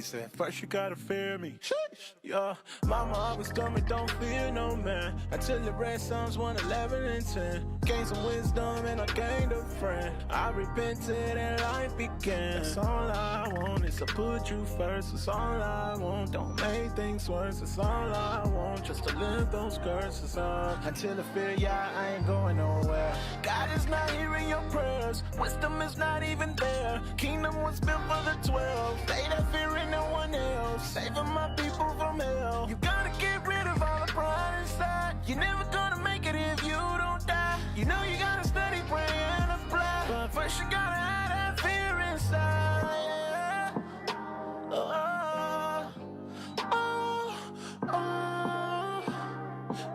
said, first you gotta fear me. Sheesh. Yeah, mama always told me don't fear no man. Until you read Psalms 111 and 10. Gained some wisdom and I gained a friend. I repented and life began. That's all I want is to put you first. That's all I want. Don't make things worse. That's all I want. Just to live those curses up. Until the fear, yeah, I ain't going nowhere. God is not hearing your prayers. Wisdom is not even there. Kingdom was built for the 12. They that fear in no one else. Saving my people from hell. You gotta get rid of all the pride inside. You're never gonna make it if you don't die. You know you gotta study, pray, and apply. But first you gotta have that fear inside. Oh, oh, oh,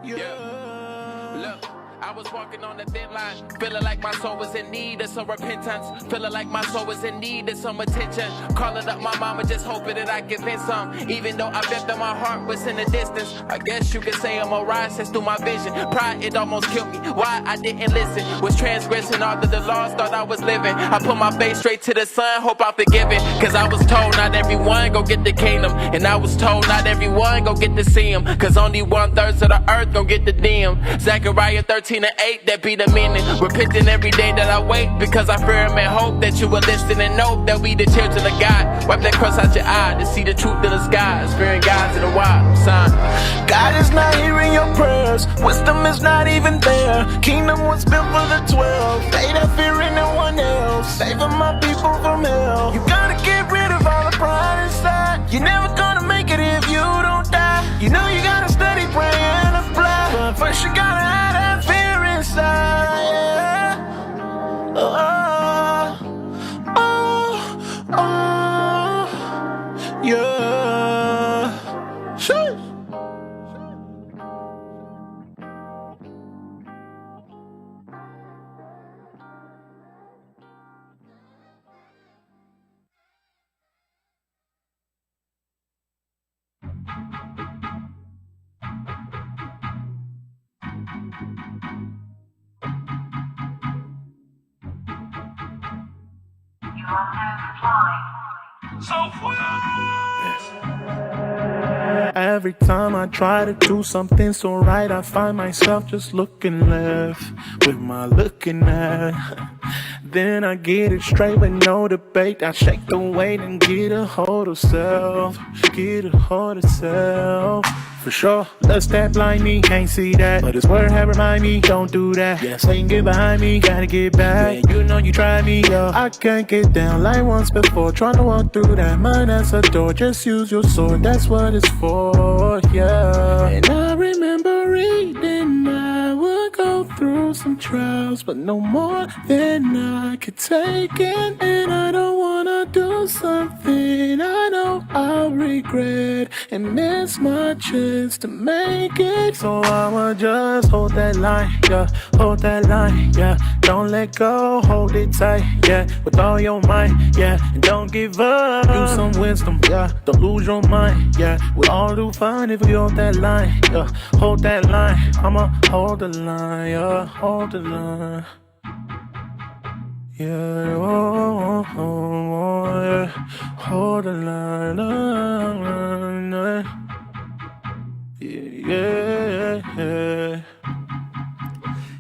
yeah. Look, I was walking on a thin line, feeling like my soul was in need of some repentance, feeling like my soul was in need of some attention. Calling up my mama, just hoping that I could vent some. Even though I felt that my heart was in the distance, I guess you could say I'm a rise through my vision. Pride, it almost killed me. Why I didn't listen? Was transgressing all of the laws, thought I was living. I put my face straight to the sun, hope I'm forgiven. Cause I was told not everyone go get the kingdom, and I was told not everyone go get to see him. Cause only 1/3 of the earth gon' get to them. Zechariah 13:8, that be the meaning. Repenting every day that I wait, because I fear him and hope that you will listen and know that we the children of God. Wipe that cross out your eye to see the truth in the skies. Fearing God's in the wild, son. God is not hearing your prayers. Wisdom is not even there. Kingdom was built for the 12. They that fear in no one else. Saving my people from hell. You gotta get rid of all the pride inside. You're never gonna make it if you don't die. You know you gotta study, pray, and apply. But first you gotta have that fear inside. Yeah. Oh, oh, oh, yeah. Sheesh. Every time I try to do something so right, I find myself just looking left with my looking at. Then I get it straight with no debate. I shake the weight and get a hold of self. Get a hold of self. For sure, lust that blind me, can't see that. But his word have remind me, don't do that. Yeah, Satan get behind me, gotta get back. Yeah, you know you try me, yo. I can't get down like once before. Trying to walk through that mind as a door. Just use your sword, that's what it's for, yeah. And I remember reading I would go through some trials, but no more than I could take it. And I don't wanna do something I know I'll regret and miss my chance to make it. So I'ma just hold that line, yeah. Hold that line, yeah. Don't let go, hold it tight, yeah. With all your might, yeah. And don't give up, use some wisdom, yeah. Don't lose your mind, yeah. We'll all do fine if we hold that line, yeah. Hold that line, I'ma hold the line, yeah. Hold the line. Yeah, oh, oh, oh, yeah. Hold the line, yeah.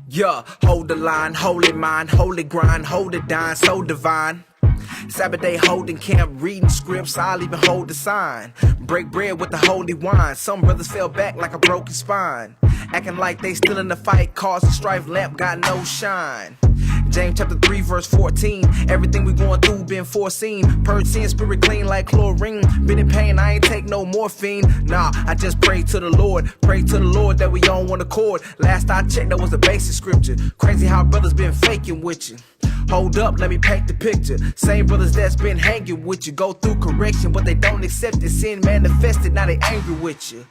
Yeah, hold the line, holy mind, holy grind, hold it down, so divine. Sabbath day holding camp, reading scripts, I'll even hold the sign. Break bread with the holy wine, some brothers fell back like a broken spine. Acting like they still in the fight, causing strife, lamp got no shine. James chapter 3 verse 14, everything we going through been foreseen. Purge sin, spirit clean like chlorine. Been in pain, I ain't take no morphine. Nah, I just pray to the Lord that we on one accord. Last I checked, that was the basic scripture. Crazy how brothers been faking with you. Hold up, let me paint the picture. Same brothers that's been hanging with you, go through correction, but they don't accept it. Sin manifested, now they angry with you.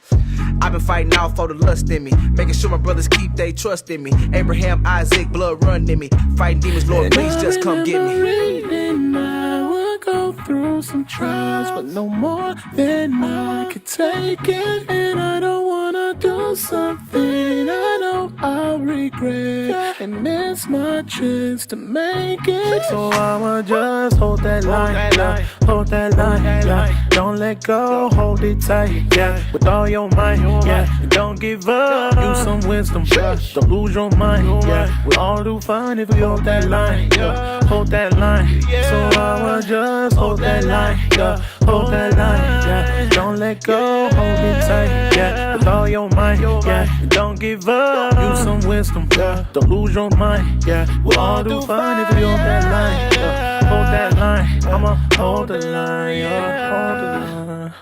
I've been fighting out for the lust in me, making sure my brothers keep they trust in me. Abraham, Isaac, blood run in me. Fighting demons, Lord, please just come get me. Reading, I would go through some trials, but no more than I could take it. And I don't wanna do something I know I'll regret and miss my chance to make it. So I'ma just hold that line, yeah. Hold that line, yeah. Don't let go, hold it tight, yeah, with all your might, yeah. And don't give up, use some wisdom, don't lose your mind, yeah. We all do fine if we hold that line, yeah. Hold that line, so I will just hold that line, yeah. Hold that line, yeah. Don't let go, hold it tight, yeah, with all your might, yeah. And don't give up, use some wisdom, don't lose your mind, yeah. We all do fine if we hold that line, yeah. Hold that line, I'ma hold the line, yeah. Hold the line,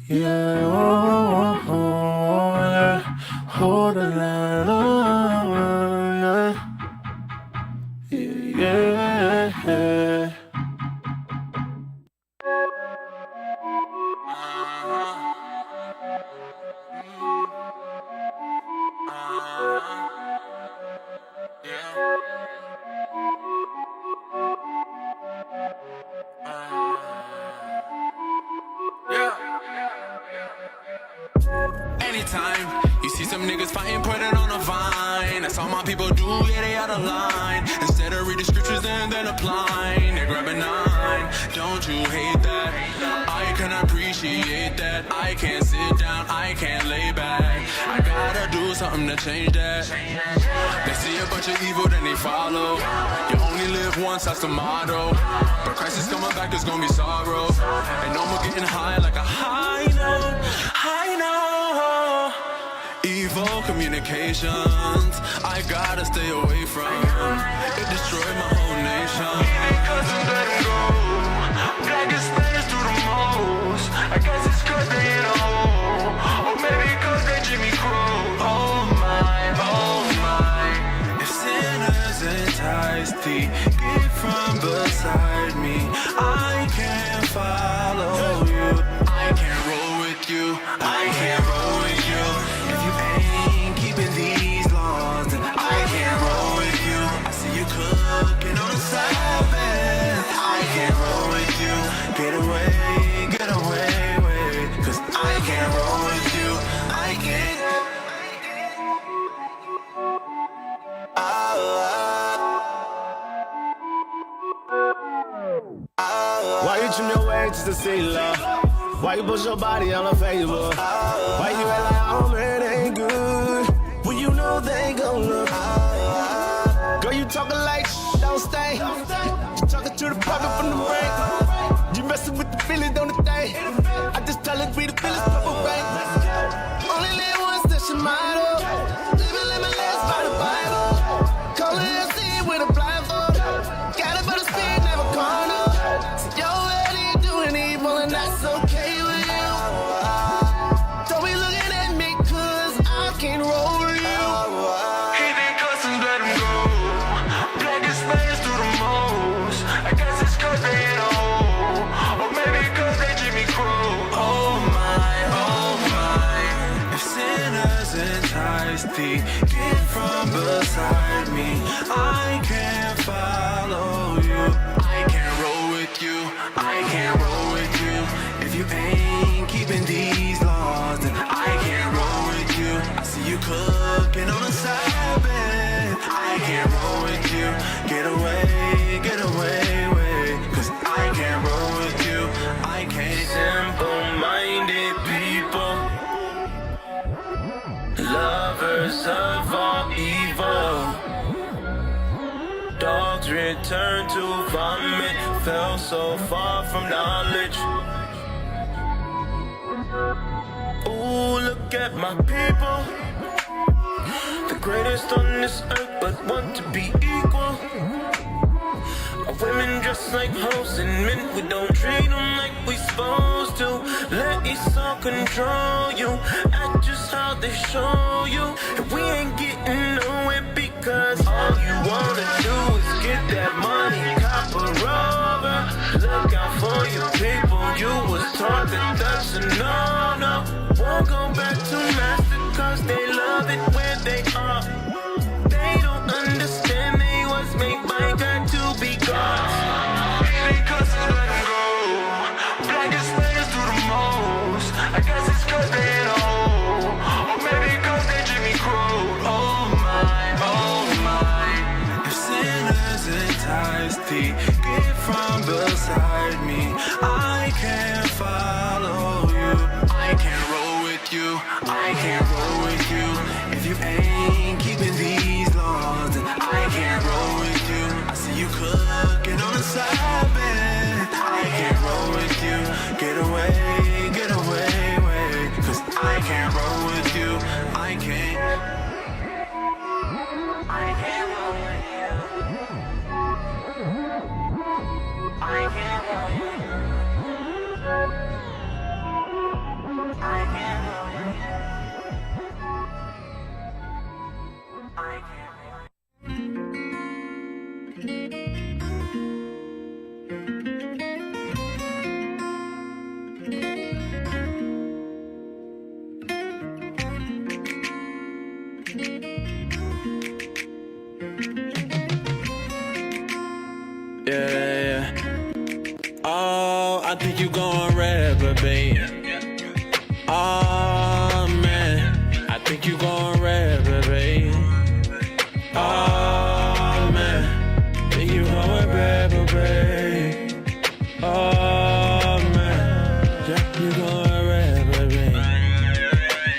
yeah. Oh, oh, oh, yeah. Hold the line, oh, yeah. Yeah. Anytime you see some niggas fighting, put it on a vine. That's all my people do, yeah, they out of line. Instead of reading scriptures and then applying, they're grabbing 9. Don't you hate that? I can appreciate that. I can't sit down, I can't lay back. I gotta do something to change that. They see a bunch of evil, then they follow. You only live once, that's the motto. But Christ is coming back, there's gonna be sorrow. And no more getting high like a high note. High note. Evil communications, I gotta stay away from. It destroyed my whole nation. Because I'm letting go. Blackest players do the most. I guess it's cause they in a hole. Or maybe cause they Jimmy Crow. Oh my, oh my. If sinners entice thee, get from beside me. I can't follow you. I can't roll with you. I can't roll with you. If you ain't keeping these laws, then I can't roll with you. I see you cooking on the Sabbath. I can't roll with you. Get away, wait. Cause I can't roll with you. I can't. Why you trim your way just to see love? Why you push your body on a favor? Why you act like, oh man, they ain't good when you know they ain't gon' look? Girl, you talking like don't stay. You talking to the prophet from the rain. You messing with the feelings, don't it think? I just tell it we the feelings purple rain. Only live once, that's your motto. Living limitless by the Bible. Call it LC with a blindfold. Got it, but the speed never corner. So you're already doing evil and that's okay with you. Don't be looking at me cause I can't roll with you. He think customs let him go. Blackest players do the most. I guess it's cause they in a hole. Or maybe cause they Jimmy Crow. Oh my, oh my. If sinners entice thee, get from beside me. I can't follow you. I can't roll with you. I can't roll with you. If you ain't keeping these laws, then I can't roll with you. I see you cooking on the Sabbath. I can't roll with you. Get away, wait. Cause I can't roll with you. I can't. Simple-minded people, lovers of all evil. Dogs return to vomit, fell so far from knowledge. Ooh, look at my people, the greatest on this earth, but want to be equal. Women dress like hoes and men, we don't treat them like we supposed to. Let Esau control you, act just how they show you. And we ain't getting nowhere because all you wanna do is get that money, cop a rover. Look out for your people, you was taught that that's a no-no. Won't go back to master cause they love it where they are. They don't understand they was made by God to be gods. Because I let them go. Blackest players do the most. I guess it's cause they in a hole. Or maybe cause they Jimmy Crow. Oh my. If sinners entice thee, get from beside me. I can't follow you. I can't roll with you. I can't roll with you. If you ain't keeping these laws, then I can't roll with you. I see you cooking on the side, man. I can't roll with you. Get away, way. Cause I can't roll with you. I can't roll with you. I can't roll with you. I can't roll with you. I can't roll with you. Yeah. Oh, I think you gon' reprobate. Oh man, I think you gon' reprobate. Oh man, think you gon' reprobate. Oh man, yeah, you gon' reprobate.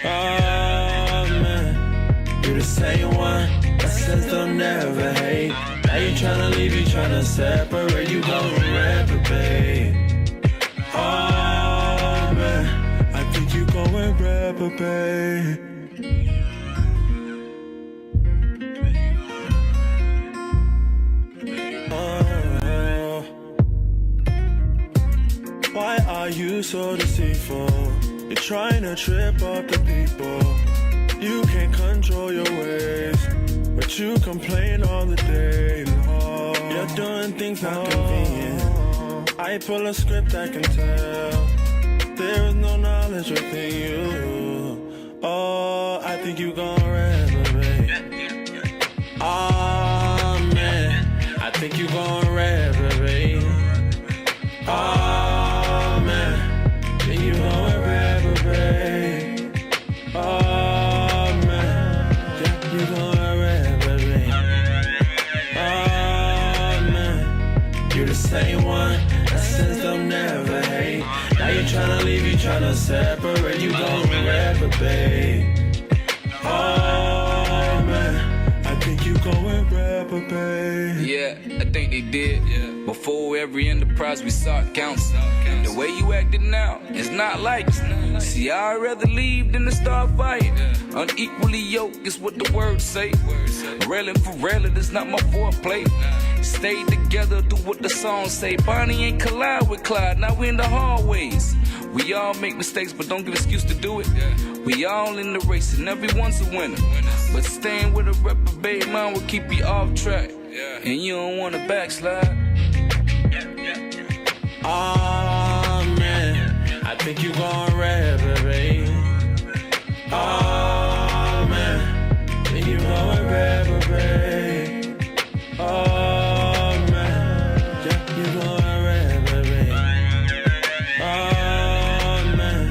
Oh man, you the same one that says they'll never hate. Now you tryna leave, you tryna separate, you gon' reprobate. Oh man, I think you gon' reprobate. Oh, why are you so deceitful? You're trying to trip up the people. You can't control your ways, but you complain all the day long. You're doing things not convenient. I pull a script, I can tell. There is no knowledge within you. Oh, I think you gon' reprobate. Oh man, I think you gon' reprobate. Oh man, think you gon' reprobate. Oh man, yeah, you gon' reprobate. Oh man, you the same one that says they'll never hate. Now you tryna leave, you tryna separate, you gon' reprobate. Oh man, I think you gon' reprobate. Yeah, I think they did. Before every enterprise we sought counsel. And the way you acting now is not like it. See, I'd rather leave than to start fighting. Unequally yoked is what the words say. Railing for railing is not my foreplay. Stay together, do what the songs say. Bonnie ain't collide with Clyde, now we in the hallways. We all make mistakes, but don't give excuse to do it. We all in the race, and everyone's a winner. But staying with a reprobate mind will keep you off track. And you don't wanna backslide. Oh man, I think you gon' reprobate. Oh man, think you gon' reprobate. Oh man, yeah, you gon' reprobate. Oh man,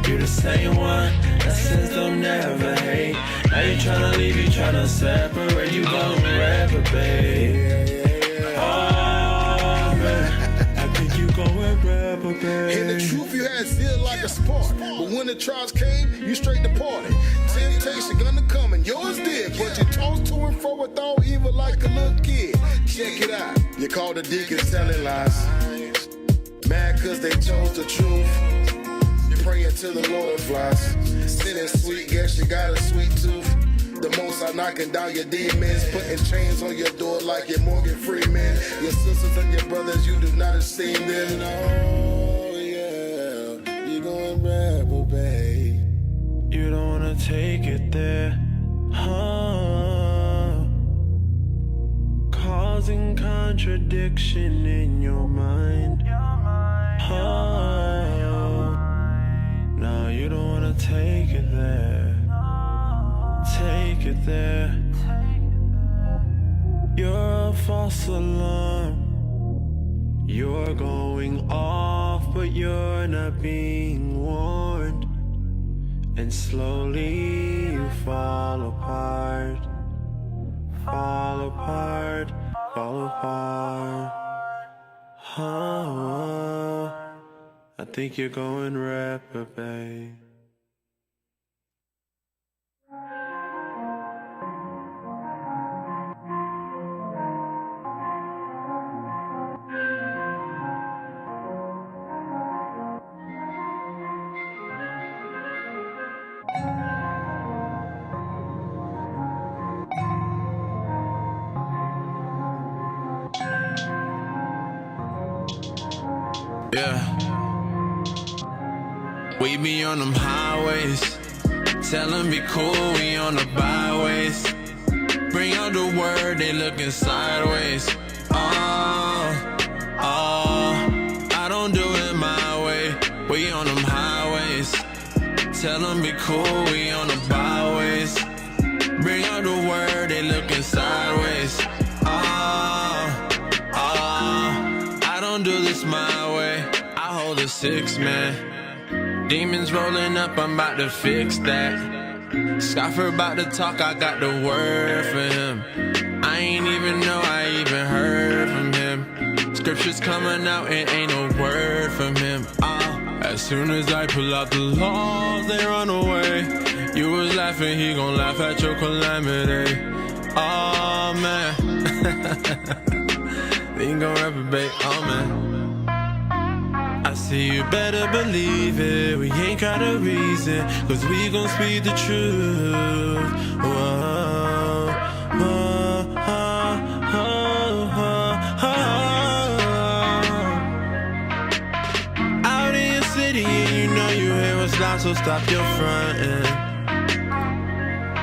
you the same one that says they'll never hate. Now you tryna leave, you tryna separate, you gon' reprobate. Oh man, I think you gon' reprobate. In the truth, you had zeal like a spark. But when the trials came, you straight departed. Temptation gonna come and yours did. But you tossed to and fro with all evil like a little kid. Check it out. You called the deacons telling lies. Mad cause they chose the truth. You praying to the Lord flies. Sitting sweet, guess you got a sweet tooth. The most are knocking down your demons, putting chains on your door like your Morgan Freeman. Your sisters and your brothers, you do not esteem them. Oh yeah, you going reprobate. You don't wanna take it there, huh? Causing contradiction in your mind, huh? No, you don't wanna take it there. Take it there. You're a false alarm. You're going off, but you're not being warned. And slowly you fall apart. Fall apart, fall apart. think you're going reprobate. Yeah. We be on them highways, tell them be cool, we on the byways. Bring out the word, they looking sideways. I don't do it my way. We on them highways, tell them be cool, we on the byways. Bring out the word, they looking sideways. I don't do this my way. I hold a 6-man. Demons rolling up, I'm about to fix that. Scoffer about to talk, I got the word for him. I ain't even know I even heard from him. Scriptures coming out and ain't no word from him. As soon as I pull out the laws, they run away. You was laughing, he gon' laugh at your calamity. Oh man. They ain't gon' reprobate, oh man. I see you better believe it. We ain't got a reason, cause we gon' speak the truth. Whoa, whoa, oh, oh, oh, oh. Out in your city and you know you hear us loud, so stop your frontin'.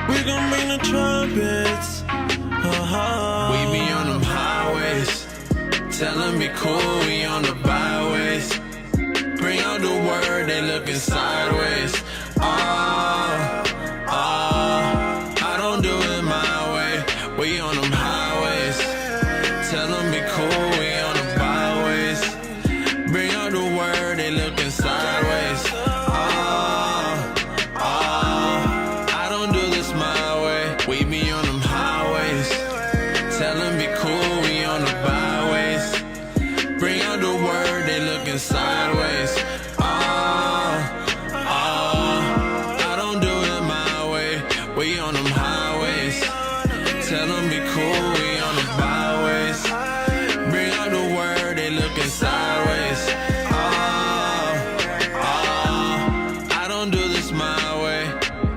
We gon' bring the trumpets. We be on them highways, tell them be cool, we on the byways. Bring out the word, they looking sideways. I don't do it my way. We on them highways, tell them be cool, we on the byways. Bring out the word, they looking sideways. I don't do this my way. We be on them highways, tell them be cool, we on the byways. Bring out the word, they looking sideways. I don't do it my way. We on them highways, tell them be cool, we on the byways. Bring out the word, they looking sideways. I don't do this my way.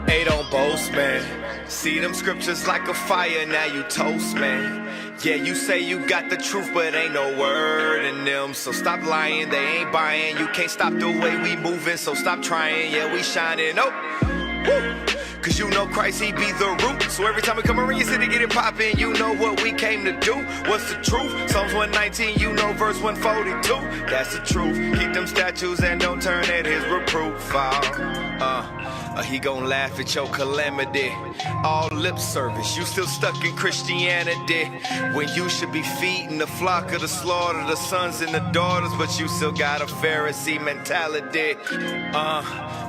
Hey, don't boast, man. See them scriptures like a fire, now you toast, man. Yeah, you say you got the truth, but ain't no word in them. So stop lying, they ain't buying. You can't stop the way we moving, so stop trying. Yeah, we shining. Oh, woo. Cause you know Christ, he be the root. So every time we come around your city, get it poppin'. You know what we came to do. What's the truth? Psalms 119, you know verse 142. That's the truth. Keep them statues and don't turn at his reproof. He gon' laugh at your calamity. All lip service, you still stuck in Christianity. When you should be feeding the flock of the slaughter, the sons and the daughters, but you still got a Pharisee mentality.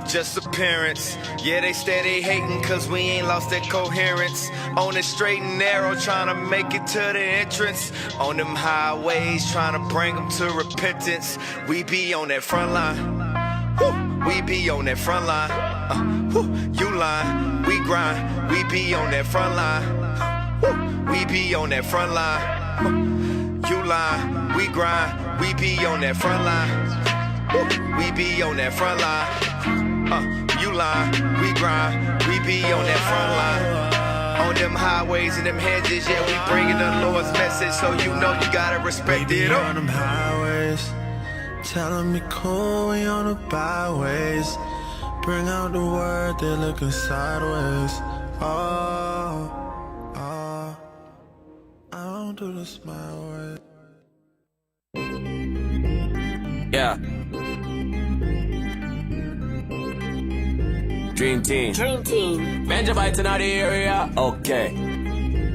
Just appearance. Yeah, they steady hating cause we ain't lost that coherence. On the straight and narrow, trying to make it to the entrance. On them highways, trying to bring them to repentance. We be on that front line. We be on that front line. You line, we grind. We be on that front line. We be on that front line. You line, we grind. We be on that front line. We be on that front line. You line, we grind. We be on that front line. On them highways and them hedges, yeah, we bringing the Lord's message, so you know you gotta respect it. On them highways, tell them be cool, we on the byways. Bring out the word, they're looking sideways. I don't do this my way. Yeah. Dream team. Dream team. Banjo bites in out the area. Okay.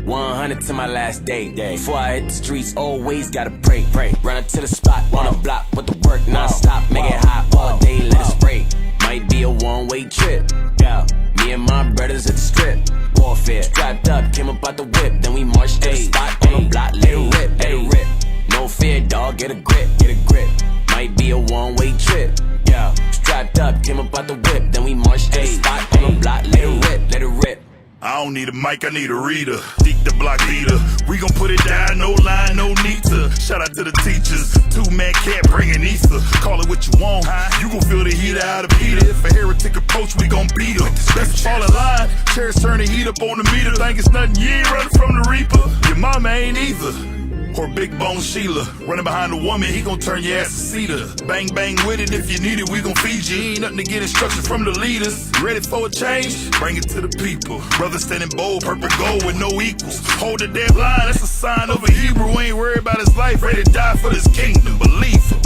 100 to my last day. Before I hit the streets, always gotta pray. Run up to the spot on the block with the work non-stop. Make it hot all day, let it spray. Might be a one-way trip. Yeah. Me and my brothers at the strip. Warfare. Strapped up, came up out the whip. Then we marched to the spot on the block. Let it rip. No fear, dog. Get a grip. Might be a one-way trip. up out the whip, then we marched to the spot on the block. Let it rip, let it rip. I don't need a mic, I need a reader. Deep the block leader. We gon' put it down, no line, no need to. Shout out to the teachers. 2-man can't bring an Easter. Call it what you want. You gon' feel the heat out of Peter. If a heretic approach, we gon' beat him. Best fall in line. Chairs turn the heat up on the meter. Think it's nothing, you ain't running from the reaper. Your mama ain't either. Or Big Bone Sheila. Running behind a woman, he gon' turn your ass to cedar. Bang, bang with it, if you need it, we gon' feed you. Ain't nothing to get instruction from the leaders. Ready for a change? Bring it to the people. Brothers standing bold, purple gold with no equals. Hold the damn line, that's a sign of a Hebrew. Ain't worried about his life, ready to die for this kingdom, believe him.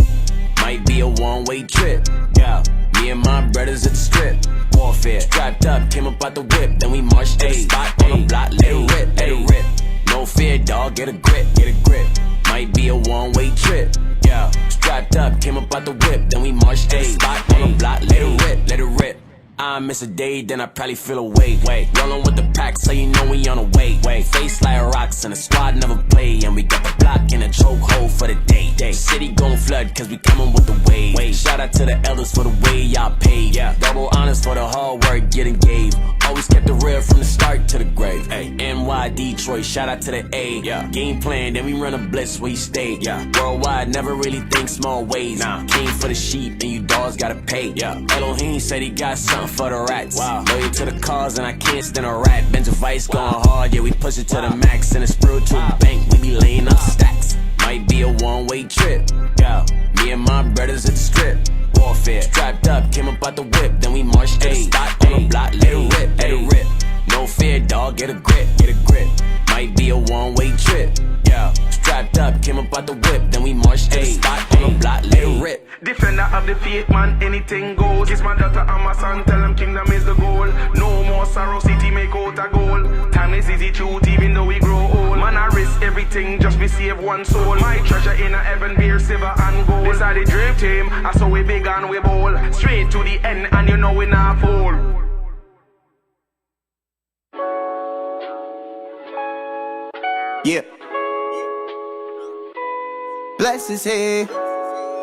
Might be a one-way trip, yeah. Me and my brothers at the strip. Warfare, strapped up, came up out the whip, then we marched to the spot on the block. Let it rip, let it rip. No fear, dog, get a grip, get a grip. Might be a one-way trip, yeah. Strapped up, came up out the whip, then we marched to the spot on the block. Let it rip, let it rip. I miss a day, then I probably feel away. Rollin' with the pack, so you know we on the way. Face like rocks, and the squad never play. And we got the block in a chokehold for the day. City gon' flood, cause we comin' with the wave. Shout out to the elders for the way y'all paid. Double honors for the hard work getting gave. Always kept it real from the start to the grave. NY, Detroit, shout out to the A. Game plan, then we run a blitz where you stay. Worldwide, never really think small ways. Came for the sheep, and you dogs gotta pay. Elohim said he got something for the rats. Loyal to the cause, and I can't stand a rat. Bench Vice going hard, yeah, we push it to the max. And a spiritual bank, we be laying up stacks. Might be a one-way trip, yeah. Me and my brothers at the strip. Warfare, strapped up, came up out the whip, then we marched to the spot on the block. Let it rip, let it rip. No fear, dog, get a grip, get a grip. Might be a one-way trip, yeah. Strapped up, came up out the whip, then we marched to the spot on the block. Let it rip. Defender of the faith, man, anything goes. Kiss my daughter and my son, tell them kingdom is the goal. No more sorrow, city make out a goal. Time is easy truth, even though we grow old. Man, I risk everything just to save one soul. My treasure in a heaven, beer, silver and gold. This are the dream team, I saw we big and we bold. Straight to the end, and you know we not fool. Yeah. Bless his head.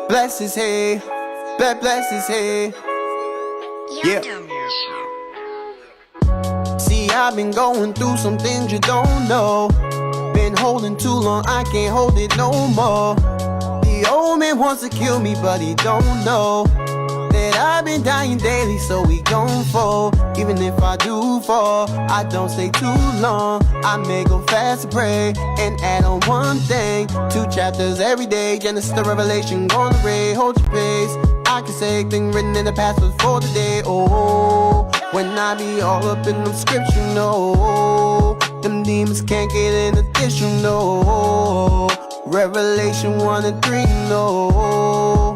Bless his head, bless his head. Yeah. See, I've been going through some things you don't know. Been holding too long, I can't hold it no more. The old man wants to kill me, but he don't know that I've been dying daily, so we gon' fall. Even if I do fall, I don't stay too long. I may go fast to pray and add on one thing. 2 chapters every day, Genesis to Revelation, gonna read, hold your pace. I can say things written in the past was for today. Oh, when I be all up in them scripts, you know, them demons can't get in addition, no. Revelation 1 and 3, no.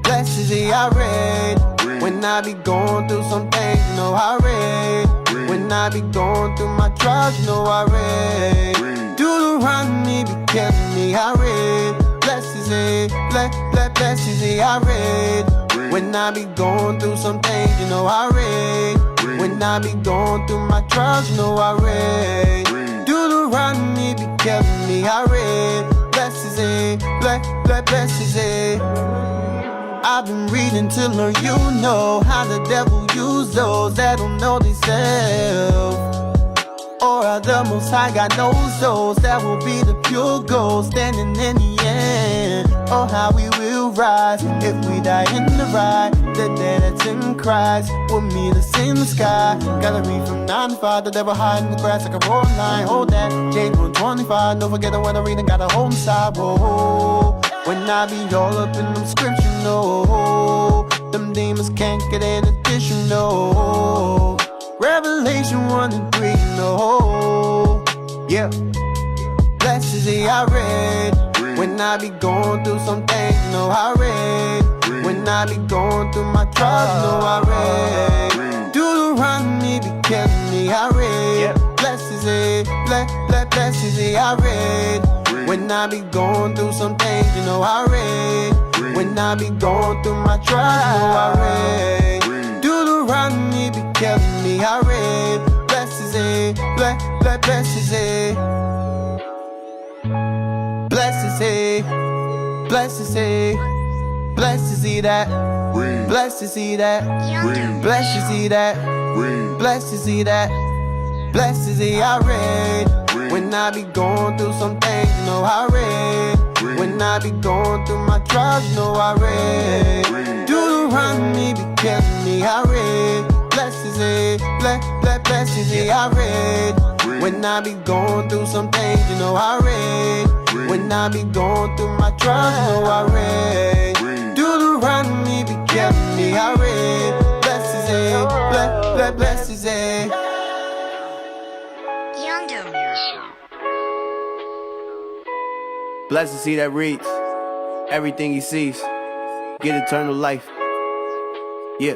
Blessed is he I read. When I be going through some things, you know I read. When I be going through my trials, you know I read. Deuteronomy be killing me, I read. Blessed is he, blessed is he I read. When I be going through some things, you know I read. When I be going through my trials, you know I read. Deuteronomy be killing me, I read. Blessed is he, blessed is he. I've been reading to learn, you know, how the devil use those that don't know themselves. Or how the Most High God knows those that will be the pure gold, standing in the end. Or how we will rise if we die in the ride. The dead that's in Christ will meet us in the sky. Gotta read from 9 to 5, the devil hide in the grass like a roaring lion. Hold that, James 1:25. Don't forget that when I read, I gotta hold inside. Whoa. When I be all up in them scripts, you know, them demons can't get in addition, no. Revelation 1 and 3, no. Yeah. Blessed is he I read. When I be going through some things, you know I read. When I be going through my trials, you know I read. Deuteronomy be killing me, I read. Blessed is he, blessed is he I read. When I be going through some things, you know I read. When I be going through my trials, you know I read. Deuteronomy be killing me, I read. Blessed is he, blessed is he. Blessed is he, blessed is he. Blessed is he that Blessed to see that. Blessed to see that. Blessed to see that. Blessed to see I read. When I be going through some things, you know I read. When I be going through my trials, you know I read. Do around me be killing me, I read. Blessed to see, blessed to see I read. When I be going through some things, you know I read. When I be going through my trials, you know I read. Do around me be killing me, I read. Blessed to see, blessed to see. Blessed to see that reads everything he sees. Get eternal life. Yeah.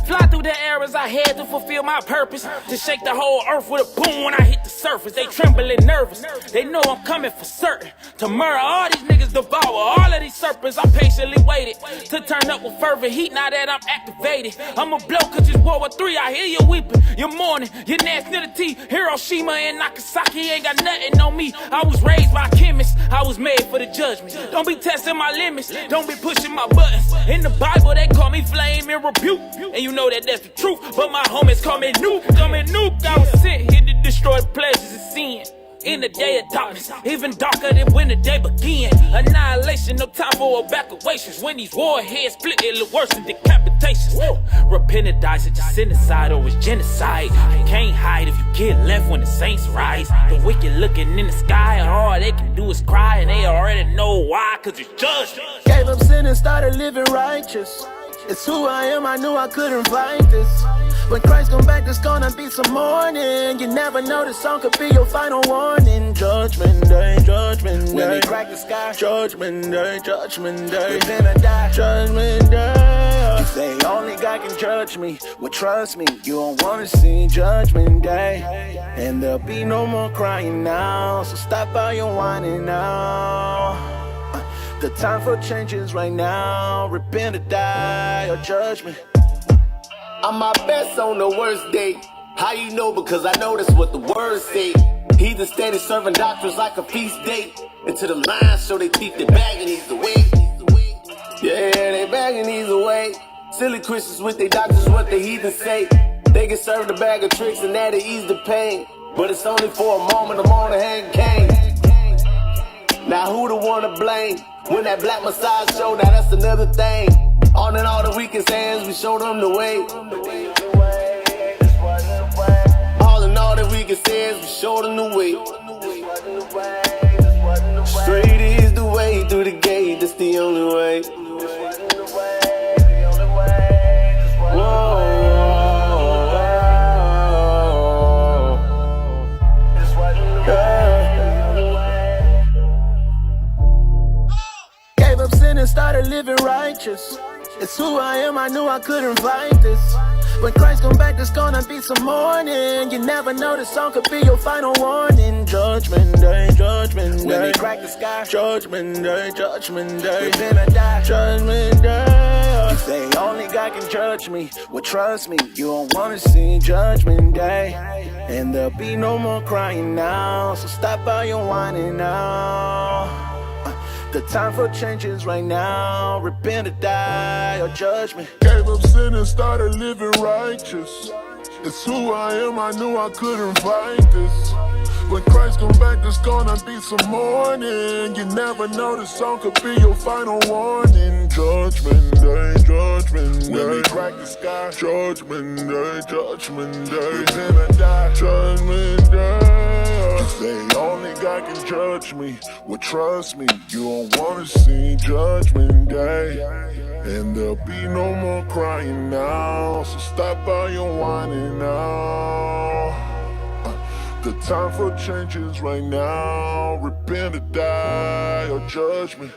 Fly through the air as I head to fulfill my purpose. To shake the whole earth with a boom when I hit the surface. They trembling nervous. They know I'm coming for certain. To murder all these niggas, devour all of these serpents. I patiently waited to turn up with fervent heat now that I'm activated. I'ma blow cause it's World War III. I hear you weeping, you're mourning, your nationality. Hiroshima and Nagasaki ain't got nothing on me. I was raised by chemists. I was made for the judgment. Don't be testing my limits. Don't be pushing my buttons. In the Bible they call me flame and rebuke. And you know that that's the truth, but my homies call me nuke. I was sent here to destroy the pleasures of sin. In the day of darkness, even darker than when the day began. Annihilation, no time for evacuations. When these warheads split, it look worse than decapitations. Repentance, it's genocide or it's genocide. You can't hide if you get left when the saints rise. The wicked looking in the sky, and all they can do is cry, and they already know why, cause it's judgment. Gave up sin and started living righteous. It's who I am, I knew I couldn't fight this. When Christ come back, there's gonna be some mourning. You never know, this song could be your final warning. Judgment day, judgment day. When they crack the sky, judgment day, judgment day. Repent or die, judgment day. You say only God can judge me. Well, trust me, you don't wanna see judgment day. And there'll be no more crying now, so stop all your whining now. The time for change is right now. Repent or die, or judgment. I'm my best on the worst day. How you know? Because I know that's what the words say. He's the steady serving doctrines like a feast day. Into the lines so they teeth they bagging these away. Yeah, they bagging these away. Silly Christians with their doctors, what the heathens say. They get served a bag of tricks and that'll ease the pain. But it's only for a moment, I'm on the hang cane. Now who the one to blame? When that black Messiah show, now that's another thing. On and all the weakest hands, we show them the way. All in all the weakest hands, we show them the way. Straight is the way through the gate, that's the only way. Whoa. Gave up sin and started living righteous. It's who I am, I knew I couldn't fight this. When Christ come back, there's gonna be some mourning. You never know, this song could be your final warning. Judgment day, judgment day. When they crack the sky, judgment day, judgment day. Repent or die, judgment day. You say only God can judge me. Well, trust me, you don't wanna see judgment day. And there'll be no more crying now, so stop all your whining now. The time for change is right now. Repent or die, or judgment. Gave up sin and started living righteous. It's who I am, I knew I couldn't fight this. When Christ come back, there's gonna be some mourning. You never know, this song could be your final warning. Judgment day, judgment day. When they crack the sky, judgment day, judgment day. Repent or die, judgment day. You say only God can judge me. Well, trust me, you don't wanna see judgment day. And there'll be no more crying now, so stop all your whining now. The time for change is right now. Repent or die, or judgment.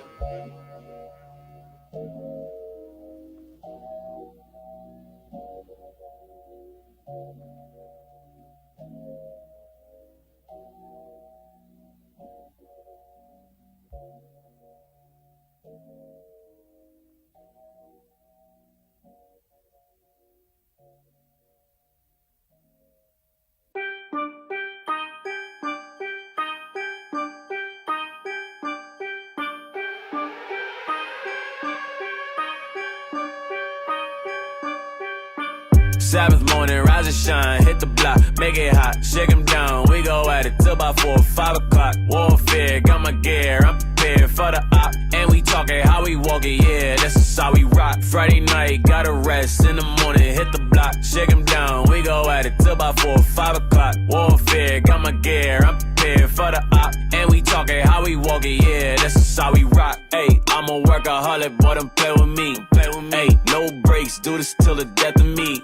Sabbath morning, rise and shine, hit the block, make it hot, shake 'em down. We go at it till about 4 or 5 o'clock. Warfare, got my gear, I'm prepared for the op. And we talking how we walk it, yeah, that's just how we rock. Friday night, gotta rest, in the morning, hit the block, shake 'em down. We go at it till about 4 or 5 o'clock. Warfare, got my gear, I'm prepared for the op. And we talking how we walk it, yeah, that's just how we rock. Hey, I'm a workaholic, boy, don't play with me. Hey, no breaks, do this till the death of me.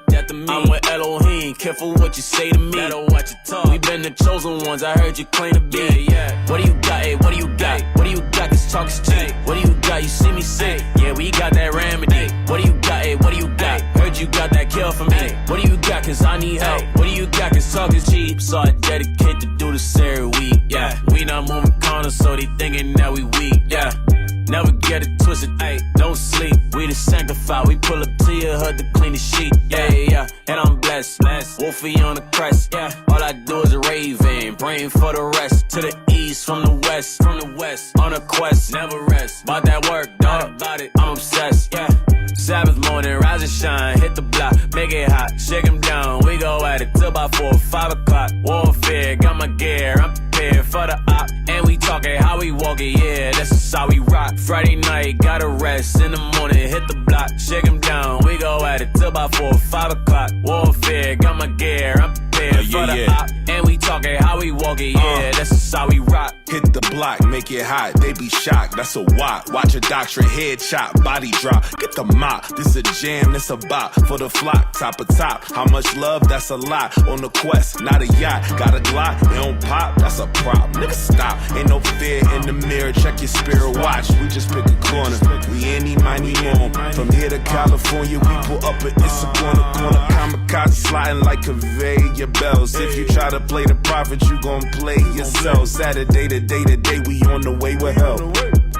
I'm with Elohim, careful what you say to me. Better watch your tongue. We been the chosen ones, I heard you claim to be. Yeah. What do you got, hey, what do you got? What do you got, cause talk is cheap. What do you got, you see me say? Yeah, we got that remedy. What do you got, hey, what do you got? Heard you got that kill for me. What do you got, cause I need help? What do you got, cause talk is cheap? So I dedicate to do this every week, yeah. We not moving corners, so they thinking that we weak, yeah. Never get it twisted, ayy, don't sleep. We the sanctified, we pull up to your hood to clean the sheet, yeah, yeah. And I'm blessed, Wolfie on the crest, yeah. All I do is raving, praying for the rest. To the east, from the west, on a quest, never rest. About that work, dog, about it, I'm obsessed, yeah. Sabbath morning, rise and shine, hit the block, make it hot, shake 'em down. We go at it till about 4 or 5 o'clock. Warfare, got my gear, I'm prepared for the op. And we talking how we walk it, yeah, that's just how we rock. Friday night, gotta rest, in the morning, hit the block, shake 'em down. We go at it till about 4 or 5 o'clock. Warfare, got my gear, I'm prepared for the op. And we talking how we walk it, yeah, that's just how we rock. Hit the block, make it hot, they be shocked, that's a wop. Watch a doctorate, head chop, body drop. Get the mop, this a jam, this a bop. For the flock, top of top, how much love, that's a lot. On the quest, not a yacht, got a Glock, it don't pop, that's a prop. Nigga stop, ain't no fear in the mirror, check your spirit watch. We just pick a corner, we any money more. From here to California, we pull up and it's a corner. Kamikaze sliding like conveyor bells. If you try to play the prophet, you gon' play yourself. Saturday to day, we on the way with hell.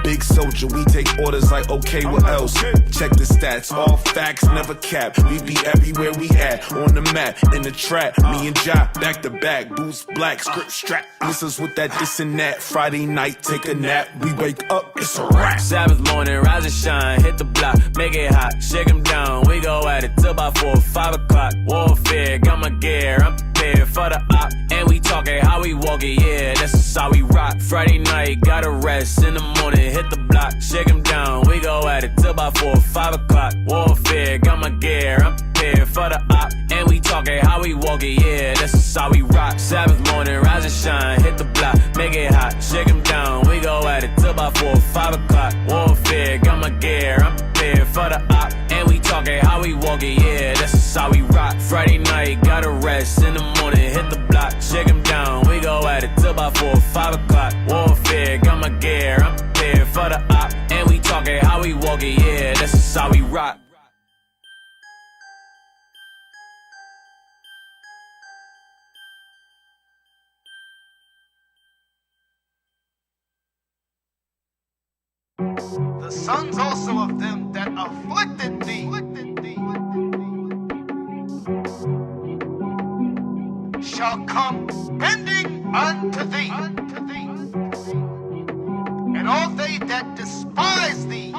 Big soldier, we take orders like okay, what else? Check the stats, all facts, never cap. We be everywhere we at, on the map, in the trap. Me and Ja, back to back, boots black, script strap. Miss us with that, this and that. Friday night, take a nap. We wake up, it's a wrap. Sabbath morning, rise and shine, hit the block, make it hot, shake 'em down. We go at it till about 4 or 5 o'clock. Warfare, got my gear, I'm prepared for the op. And we talking how we walk it, yeah, that's just how we rock. Friday night, gotta rest, in the morning, hit the block, shake 'em down. We go at it till about 4 or 5 o'clock. Warfare, got my gear, I'm prepared for the op. And we talking how we walk it, yeah, that's just how we rock. Sabbath morning, rise and shine, hit the block, make it hot, shake 'em down. We go at it till about 4 or 5 o'clock. Warfare, got my gear, I'm prepared for the op. And we talking how we walk it, yeah, that's just how we rock. Friday night, gotta rest, in the morning, hit the block, shake 'em down. We go at it till about 4 or 5 o'clock. Warfare, got my gear, I'm prepared for the op. And we talking how we walk it, yeah, that's just how we rock. The sons also of them that afflicted thee shall come bending unto thee, and all they that despise thee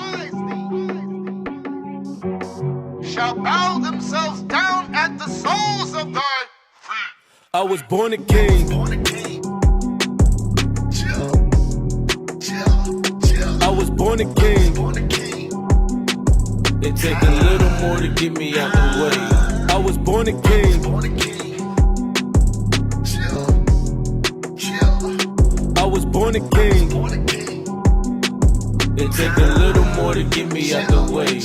shall bow themselves down at the soles of thy feet. I was born a king. I was born a king. It take a little more to get me out the way. I was born a king. I was born a king. It take a little more to get me out the way.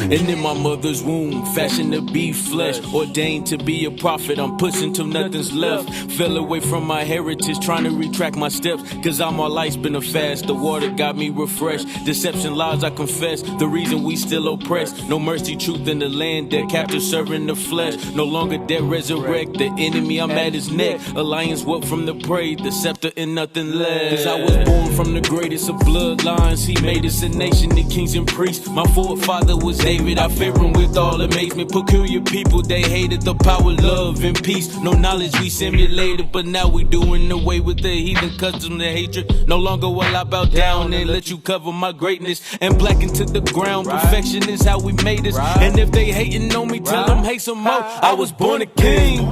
And in my mother's womb, fashioned to be flesh, ordained to be a prophet. I'm pushing till nothing's left. Fell away from my heritage, trying to retract my steps. Cause all my life's been a fast. The water got me refreshed. Deception, lies, I confess. The reason we still oppressed. No mercy, truth in the land. That captive serving the flesh. No longer dead, resurrect. The enemy, I'm at his neck. Alliance, what from the prey. The scepter and nothing less. Cause I was born from the greatest of bloodlines. He made us a nation, the kings and priests. My forefather was David, I fear him with all amazement. Peculiar people, they hated the power, love, and peace. No knowledge we simulated, but now we doing away with the heathen custom, the hatred. No longer will I bow down and let you cover my greatness and blacken to the ground. Perfection is how we made us. And if they hating on me, tell them hate some more. I was born a king.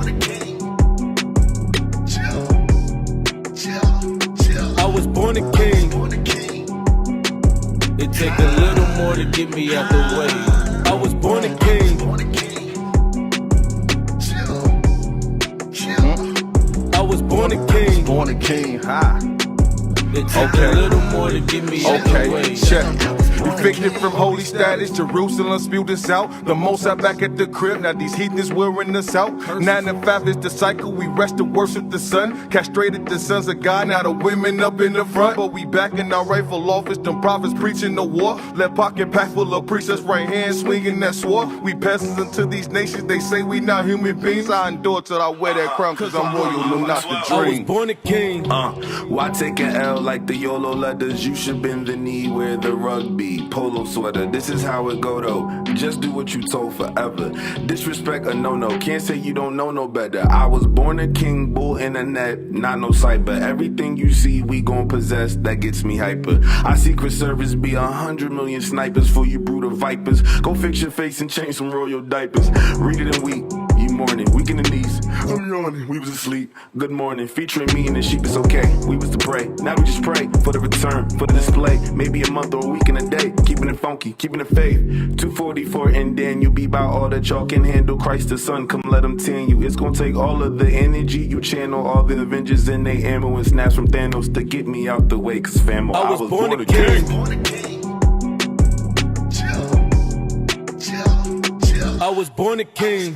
I was born a king. It take a little more to get me out the way. I was born a king. I was born a king. Born a king, ha. It take a little more to get me out the way. Check. Evicted from holy status, Jerusalem spewed us out. The most out back at the crib, now these heathens wearing us out. 9 to 5 is the cycle, we rest to worship the sun. Castrated the sons of God, now the women up in the front. But we back in our rightful office, them prophets preaching the war. Left pocket packed full of preachers, right hand swinging that sword. We peasants into these nations, they say we not human beings. I endure till I wear that crown, cause I'm royal, no not the dream. I was born a king. Why take an L like the YOLO letters? You should bend the knee where the rug be. Polo sweater, this is how it go though. Just do what you told forever. Disrespect a no-no, can't say you don't know no better. I was born a king, bull in a net, not no cyber. Everything you see, we gon' possess, that gets me hyper. I Secret Service be 100 million snipers for you brood of vipers. Go fix your face and change some royal diapers. Read it and weep, you mourning, weak in the knees. I'm yawning, we was asleep. Good morning, featuring me and the sheep, it's okay. We was to pray, now we just pray for the return, for the display. Maybe a month or a week in a day. Keeping it funky, keeping it faith. 244 and then you be about all that y'all can handle. Christ the Son, come let him tan you. It's gonna take all of the energy you channel. All the Avengers and they ammo and snaps from Thanos to get me out the way. Cause famo, I was born a king. I was born a king.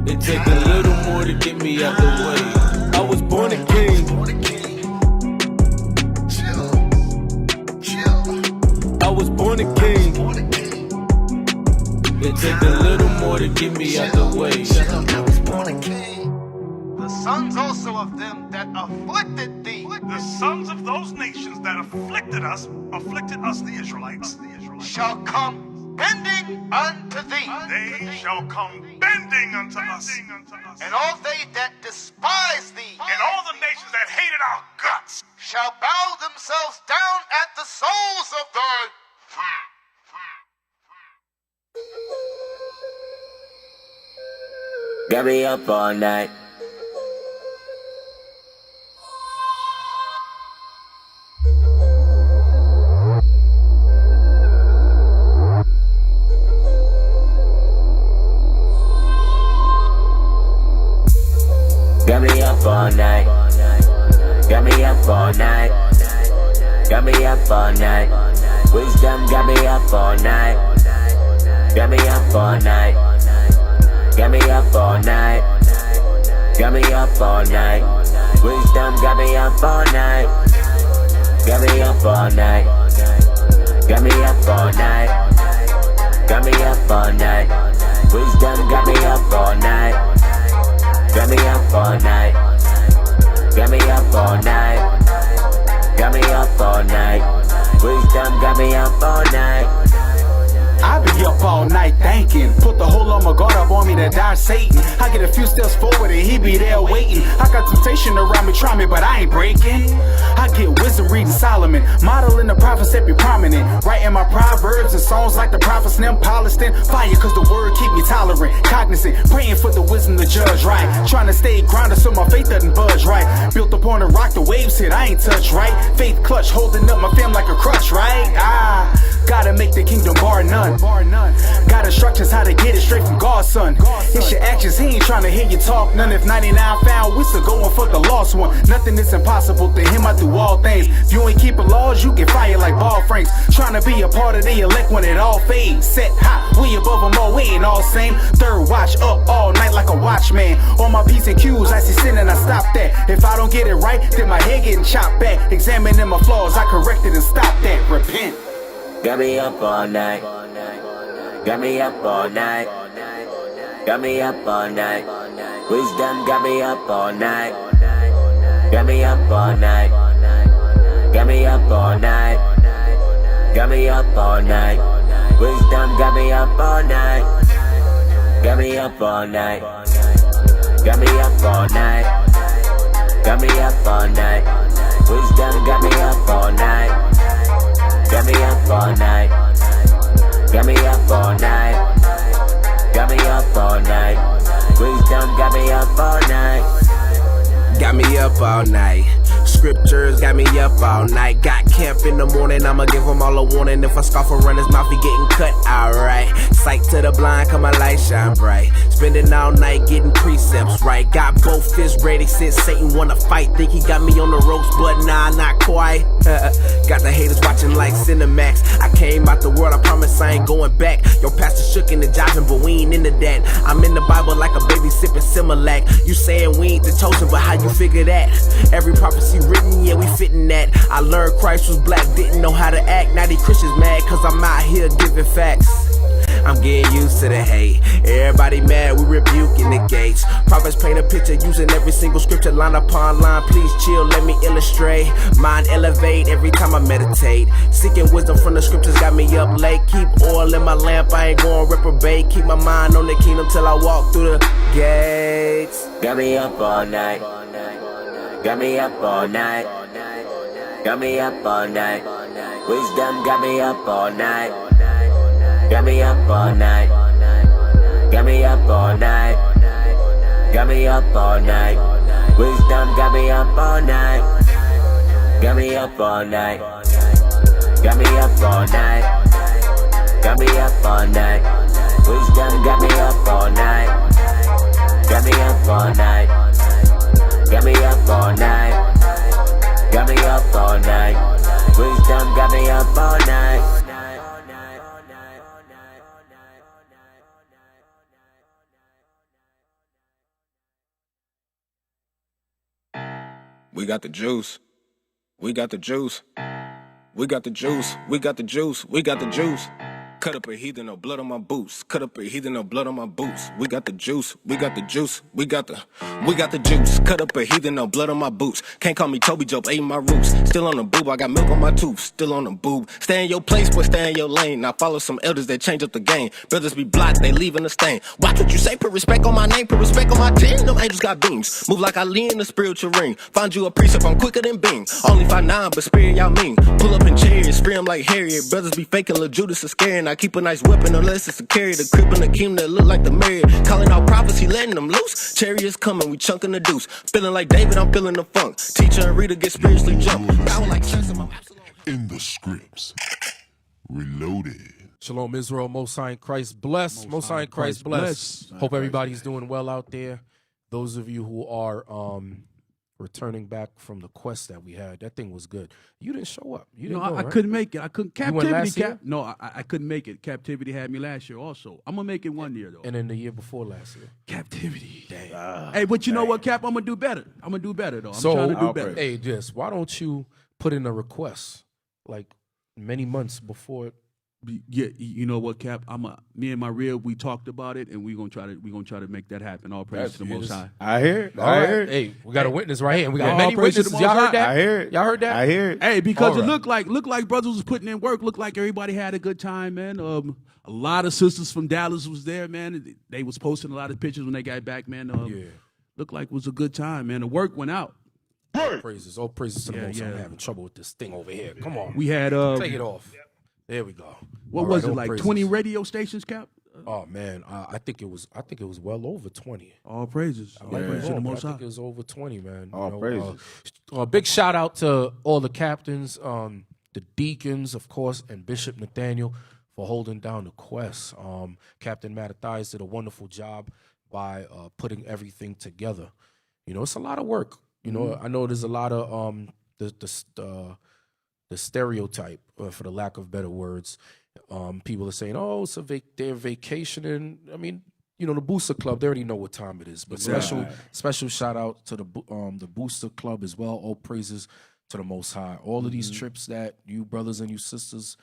It take a little more to get me out the way. I was born a king. I was born a king. It take a little more to get me out the way. I was born a king. The sons also of them that afflicted thee. The sons of those nations that afflicted us, the Israelites, shall come bending unto thee. They shall come bending unto us. And all they that despise thee, And all the nations that hated our guts, shall bow themselves down at the soles of thy feet. Got me up all night. Got me up all night. Got me up all night. Got me up all night. Wisdom got me up all night. Got me up all night. Got me up all night. Got me up all night. Wisdom got me up all night. Got me up all night. Got me up all night. Got me up all night. Wisdom got me up all night. Got me up all night. Got me up all night. Got me up all night. Wisdom got me up all night. I be up all night thinking. Put the whole armor guard up on me to die Satan. I get a few steps forward and he be there waiting. I got temptation around me, try me, but I ain't breaking. I get wisdom reading Solomon, modeling the prophets that be prominent. Writing my proverbs and songs like the prophets them polished in fire, cause the word keep me tolerant, cognizant, praying for the wisdom to judge right. Trying to stay grounded so my faith doesn't budge right. Built upon a rock, the waves hit, I ain't touch right. Faith clutch, holding up my fam like a crutch, right? Gotta make the kingdom bar none. Got instructions how to get it straight from God's son. It's your actions, he ain't trying to hear you talk none. If 99 found, we still going for the lost one. Nothing is impossible to him, I do all things. If you ain't keeping laws, you get fired like ball frames. Trying to be a part of the elect when it all fades. Set high, we above them all, we ain't all same. Third watch up all night like a watchman. On my P's and Q's, I see sin and I stop that. If I don't get it right, then my head getting chopped back. Examining my flaws, I correct it and stop that. Repent. Got me up all night. Got me up all night. Got me up all night. Wisdom got me up all night. Got me up all night. Got me up all night. Got me up all night. Wisdom got me up all night. Got me up all night. Got me up all night. Got me up all night. Wisdom got me up all night. Got me up all night. Got me up all night. Got me up all night. Wisdom got me up all night. Got me up all night. Scriptures got me up all night. Got camp in the morning, I'ma give them all a warning. If I scoff or run his mouth, he getting cut outright. Sight to the blind, come my light shine bright. Spending all night getting precepts right. Got both fists ready since Satan wanna fight. Think he got me on the ropes, but nah, not quite. Got the haters watching like Cinemax. I came out the world, I promise I ain't going back. Your pastor shook and jiving, but we ain't into that. I'm in the Bible like a baby sipping Similac. You saying we ain't the chosen, but how you figure that? Every prophecy written, yeah, we fitting that. I learned Christ was black, didn't know how to act. Now these Christians mad, cause I'm out here giving facts. I'm getting used to the hate. Everybody mad, we rebuking the gates. Prophets paint a picture using every single scripture line upon line. Please chill, let me illustrate. Mind elevate every time I meditate. Seeking wisdom from the scriptures got me up late. Keep oil in my lamp, I ain't going reprobate. Keep my mind on the kingdom till I walk through the gates. Got me up all night. Got me up all night. Got me up all night. Wisdom got me up all night. Got me up all night. Got me up all night. Got me up all night. Wisdom got me up all night. Got me up all night. Got me up all night. Got me up all night. Wisdom got me up all night. Got me up all night. Got me up all night. Got me up all night. Wisdom got me up all night. We got the juice. We got the juice. We got the juice. We got the juice. We got the juice. Cut up a heathen, no blood on my boots. Cut up a heathen, no blood on my boots. We got the juice. We got the juice. We got the juice. Cut up a heathen, no blood on my boots. Can't call me Toby Joe, ate my roots. Still on the boob, I got milk on my tooth. Still on the boob. Stay in your place, but stay in your lane. Now follow some elders that change up the game. Brothers be blocked, they leaving a stain. Watch what you say, put respect on my name, put respect on my team. Them angels got beams. Move like I lean in the spiritual ring. Find you a precept, I'm quicker than Bing. Only 5'9", but spirit y'all mean. Pull up in chariots, free 'em like Harriet. Brothers be faking, Lil Judas is scaring. I keep a nice weapon unless it's a carry. The crib and the king that look like the Marriott. Calling out prophecy, letting them loose. Chariots coming, we chunking the deuce. Feeling like David, I'm feeling the funk. Teacher and reader get spiritually jumped. Power like chess in my In the Scripts Reloaded. Shalom Israel, Most High in Christ bless. Most High in Christ bless. Hope everybody's doing well out there. Those of you who are returning back from the quest that we had, that thing was good. You didn't show up. You didn't go, I right? couldn't make it. I couldn't. Captivity. No, I couldn't make it. Captivity had me last year also. I'm going to make it one year, though. And then the year before last year. Captivity. Dang. Hey, but you know what, Cap? I'm going to do better. I'm going to do better, though. I'm So, trying to do better. hey, just why don't you put in a request like many months before? Yeah, you know what, Cap? Me and my rib, we talked about it, and we're gonna try to make that happen. All praise to the Most High. I hear it. All right. Hey, we got a witness right here. And we got many witnesses. Y'all heard that? I hear it. Y'all heard that? I hear it. Hey, because All it right. looked like brothers was putting in work. Looked like everybody had a good time, man. A lot of sisters from Dallas was there, man. They was posting a lot of pictures when they got back, man. Looked like it was a good time, man. The work went out. All praises to the Most High. I'm having trouble with this thing over here. Come on. We had take it off. There we go. What was it, like 20 radio stations, Cap? Oh man, I think it was well over 20. All praises. All praises to the Most High. I think it was over 20, man. All praises. Big shout out to all the captains, the deacons, of course, and Bishop Nathaniel for holding down the quest. Captain Mattathias did a wonderful job by putting everything together. You know, it's a lot of work. You know, I know there's a lot of the stereotype, for the lack of better words. People are saying, "Oh, it's they're vacationing." I mean, you know, the Booster Club, they already know what time it is. But special shout out to the Booster Club as well. All praises to the Most High. All of these trips that you brothers and you sisters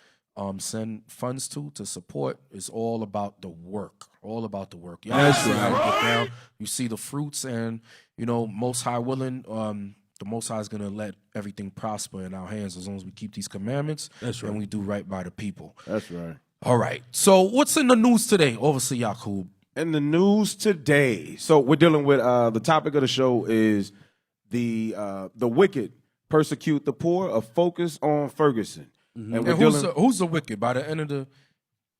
send funds to support is all about the work. All about the work. Y'all see how we get down. You see the fruits, and you know, Most High willing. The Most High is going to let everything prosper in our hands as long as we keep these commandments and we do right by the people. That's right. All right. So what's in the news today, Overseer Yakub? In the news today, so we're dealing with the topic of the show is the wicked persecute the poor. A focus on Ferguson, And who's the wicked? By the end of the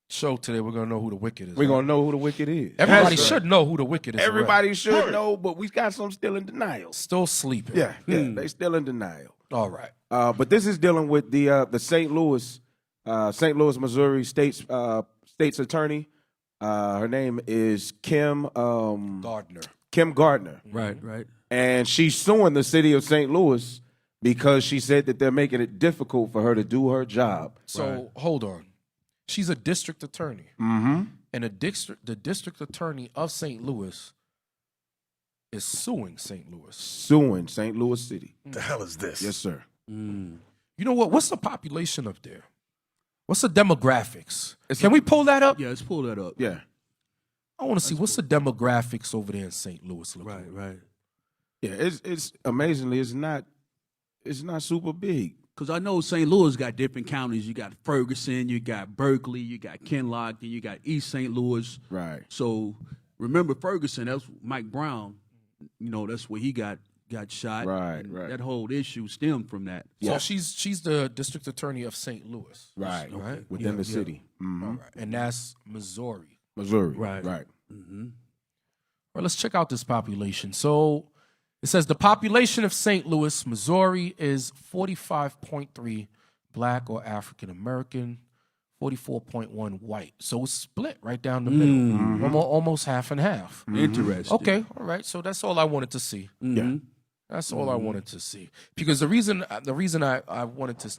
show today, we're gonna know who the wicked is. We're gonna know who the wicked is. Everybody should know who the wicked is. Everybody should know, but we got some still in denial. Still sleeping. Yeah, they still in denial. All right. But this is dealing with the St. Louis, Missouri state's attorney. Her name is Kim Gardner. Kim Gardner. Right. And she's suing the city of St. Louis because she said that they're making it difficult for her to do her job. So hold on. She's a district attorney. Mm-hmm. And the district attorney of St. Louis is suing St. Louis. Suing St. Louis City. The hell is this? Yes, sir. You know what? What's the population up there? What's the demographics? Can we pull that up? Yeah, let's pull that up. Yeah. I want to see what's the demographics over there in St. Louis. Right. Yeah, it's amazingly it's not super big. Because I know St. Louis got different counties. You got Ferguson, you got Berkeley, you got Kinloch, and you got East St. Louis. Right. So remember Ferguson, that's Mike Brown. You know, that's where he got shot. Right. That whole issue stemmed from that. So she's the district attorney of St. Louis. Right. Right. Within the city. Mm-hmm. All right. And that's Missouri. Right. Mm-hmm. All right, let's check out this population. So it says the population of St. Louis, Missouri is 45.3 black or African American, 44.1 white. So it's split right down the middle, almost half and half. Interesting. Okay, all right. So that's all I wanted to see. Yeah. That's all I wanted to see. Because the reason I wanted to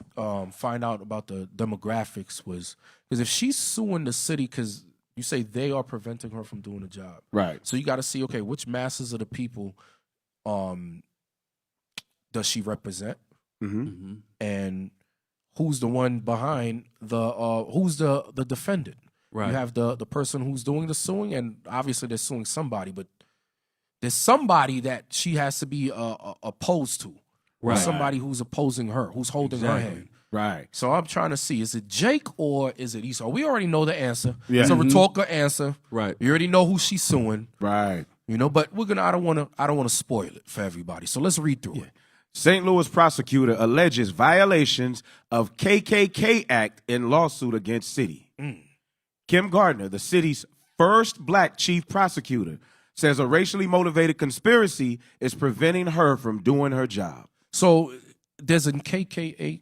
find out about the demographics was because if she's suing the city because you say they are preventing her from doing the job. Right. So you got to see, okay, which masses of the people does she represent? Mm-hmm. And who's the one behind who's the defendant? Right. You have the person who's doing the suing, and obviously they're suing somebody, but there's somebody that she has to be opposed to. Right. Somebody who's opposing her, who's holding her hand. Right. So I'm trying to see, is it Jake or is it Esau? We already know the answer. Yeah. It's a rhetorical answer. Right. You already know who she's suing. Right. You know, but I don't want to spoil it for everybody. So let's read through it. St. Louis prosecutor alleges violations of KKK Act in lawsuit against city. Kim Gardner, the city's first black chief prosecutor, says a racially motivated conspiracy is preventing her from doing her job. So there's a KKK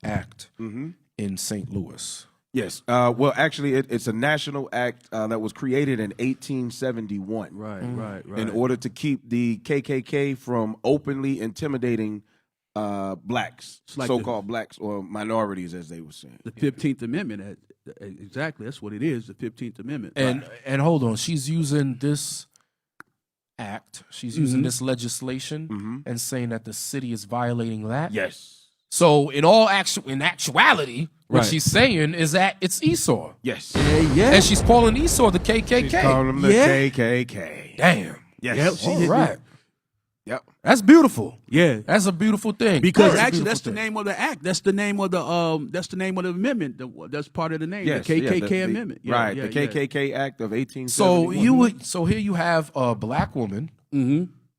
Act in St. Louis. Yes. Well, actually, it's a national act that was created in 1871. Right. In order to keep the KKK from openly intimidating blacks, like so-called blacks or minorities, as they were saying. The 15th Amendment, exactly. That's what it is, the 15th Amendment. And hold on, she's using this act, she's using this legislation and saying that the city is violating that. Yes. So in actuality, what she's saying is that it's Esau. Yes. Yeah. And she's calling Esau the KKK. She's calling them the KKK. Damn. Yes. Yep. All right. Yep. That's beautiful. Yeah. That's a beautiful thing. Because actually, that's the name of the act. That's the name of the amendment. That's part of the name. Yes, the KKK amendment. Yeah, right. yeah, the KKK Act of 1871. So here you have a black woman,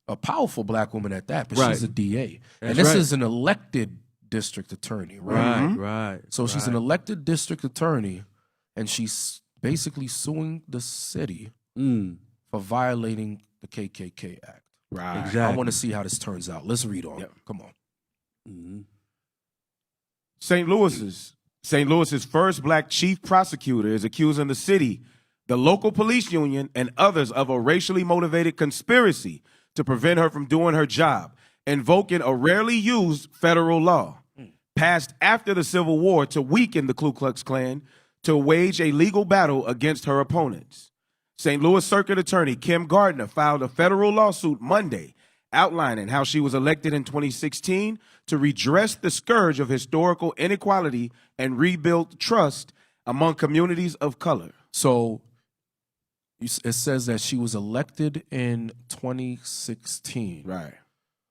a powerful black woman at that, but she's a DA, and this is an elected district attorney, right? Right. So she's an elected district attorney, and she's basically suing the city for violating the KKK Act. Right. Exactly. I want to see how this turns out. Let's read on. Yep. Come on. St. Louis's first black chief prosecutor is accusing the city, the local police union, and others of a racially motivated conspiracy to prevent her from doing her job, invoking a rarely used federal law passed after the Civil War to weaken the Ku Klux Klan to wage a legal battle against her opponents. St. Louis Circuit Attorney Kim Gardner filed a federal lawsuit Monday outlining how she was elected in 2016 to redress the scourge of historical inequality and rebuild trust among communities of color. So it says that she was elected in 2016. Right.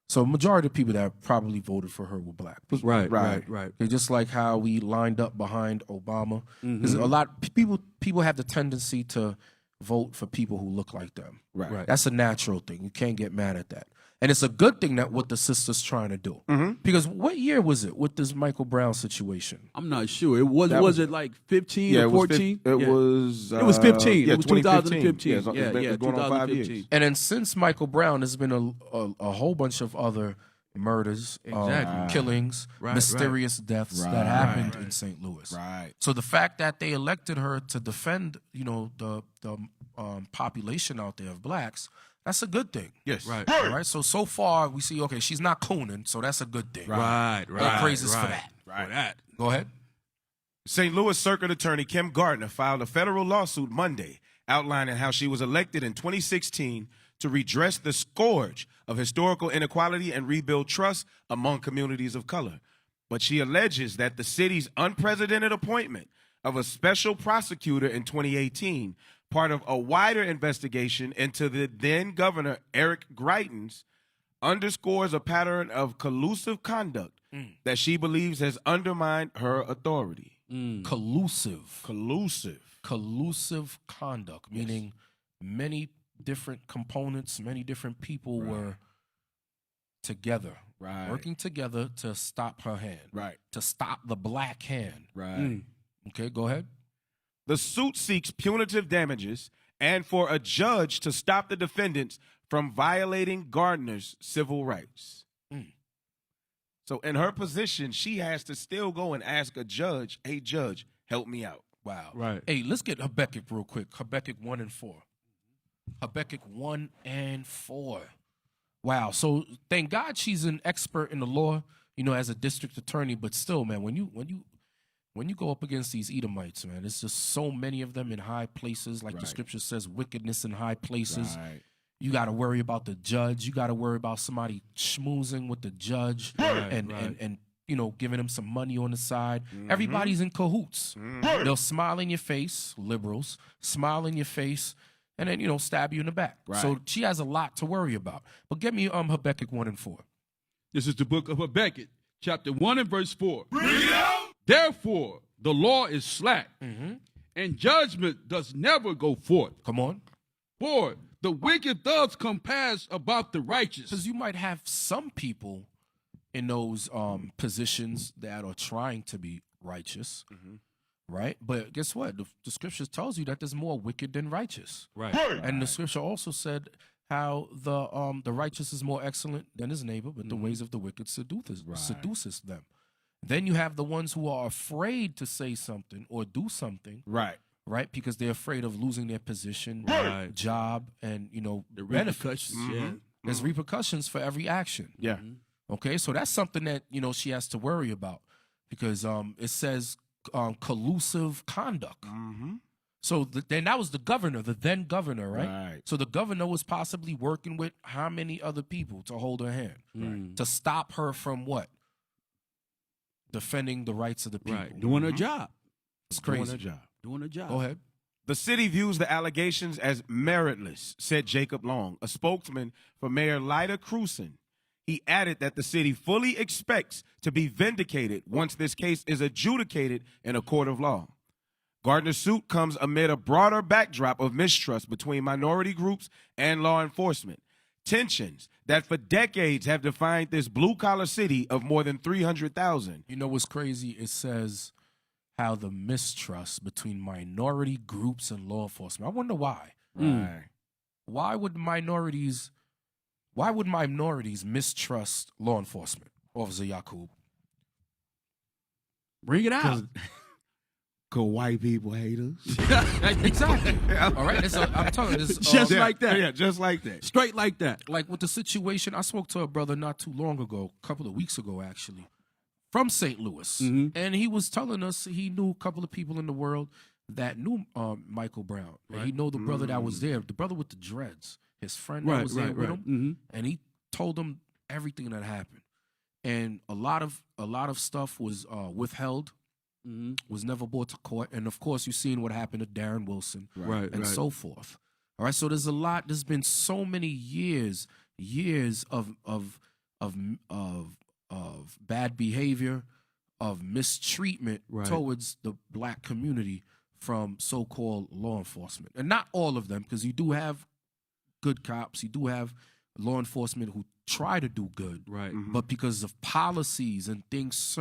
So majority of people that probably voted for her were black people. Right. They're just like how we lined up behind Obama. Because a lot people have the tendency to vote for people who look like them. Right. That's a natural thing. You can't get mad at that. And it's a good thing that what the sister's trying to do. Because what year was it with this Michael Brown situation? I'm not sure. It was it like 15 or 14? It was 15. Yeah, It was 2015. Yeah, it's going on 5 years. 2015. And then since Michael Brown, there's been a whole bunch of other murders, killings, mysterious deaths that happened in St. Louis. Right. So the fact that they elected her to defend, the population out there of blacks, that's a good thing. Yes. Right. All right. So far we see, okay, she's not cooning, so that's a good thing. Right. All praises for that. Right. Go ahead. St. Louis Circuit Attorney Kim Gardner filed a federal lawsuit Monday outlining how she was elected in 2016 to redress the scourge of historical inequality and rebuild trust among communities of color. But she alleges that the city's unprecedented appointment of a special prosecutor in 2018, part of a wider investigation into the then governor Eric Greitens, underscores a pattern of collusive conduct that she believes has undermined her authority. Collusive Collusive. conduct, meaning many different components, many different people were together, working together to stop her hand, to stop the black hand. Okay, go ahead. The suit seeks punitive damages and for a judge to stop the defendants from violating Gardner's civil rights. So in her position, she has to still go and ask a judge, hey, judge, help me out. Wow. Right. Hey, let's get Habakkuk real quick. Habakkuk 1 and 4. Habakkuk 1 and 4. Wow. So thank God she's an expert in the law, as a district attorney, but still, man, when you go up against these Edomites, man, it's just so many of them in high places. Like the scripture says, wickedness in high places. You got to worry about the judge. You got to worry about somebody schmoozing with the judge and giving him some money on the side. Everybody's in cahoots. They'll smile in your face, liberals, smile in your face, and then, stab you in the back. So she has a lot to worry about. But get me Habakkuk 1 and 4. This is the book of Habakkuk, chapter 1 and verse 4. Therefore, the law is slack, and judgment does never go forth. Come on. For the wicked does compass about the righteous. Because you might have some people in those positions that are trying to be righteous, right? But guess what? The scripture tells you that there's more wicked than righteous. Right. And the scripture also said how the righteous is more excellent than his neighbor, but the ways of the wicked seduces them. Then you have the ones who are afraid to say something or do something. Right, because they're afraid of losing their position, job, and the repercussions. There's repercussions for every action. Okay, so that's something that she has to worry about because it says collusive conduct. So then that was the governor, the then governor, right? So the governor was possibly working with how many other people to hold her hand to stop her from what? Defending the rights of the people, Doing her job. It's crazy. Doing her job. Go ahead. The city views the allegations as meritless, said Jacob Long, a spokesman for Mayor Lyda Crewson. He added that the city fully expects to be vindicated once this case is adjudicated in a court of law. Gardner's suit comes amid a broader backdrop of mistrust between minority groups and law enforcement, tensions that for decades have defined this blue-collar city of more than 300,000. You know what's crazy? It says how the mistrust between minority groups and law enforcement. I wonder why. Why would minorities mistrust law enforcement, Officer Yakub? Bring it out. Because white people hate us. Exactly. All right. I'm telling you, just like that. Yeah, just like that. Straight like that. Like with the situation, I spoke to a brother not too long ago, a couple of weeks ago, actually, from St. Louis. And he was telling us he knew a couple of people in the world that knew Michael Brown. Right. He know the brother that was there, the brother with the dreads, his friend that was there with him. And he told him everything that happened. And a lot of stuff was withheld. Was never brought to court, and of course, you've seen what happened to Darren Wilson, and so forth. All right, so there's been so many years of of bad behavior, of mistreatment towards the black community from so-called law enforcement. And not all of them, because you do have good cops, you do have law enforcement who try to do good, right? But because of policies and things,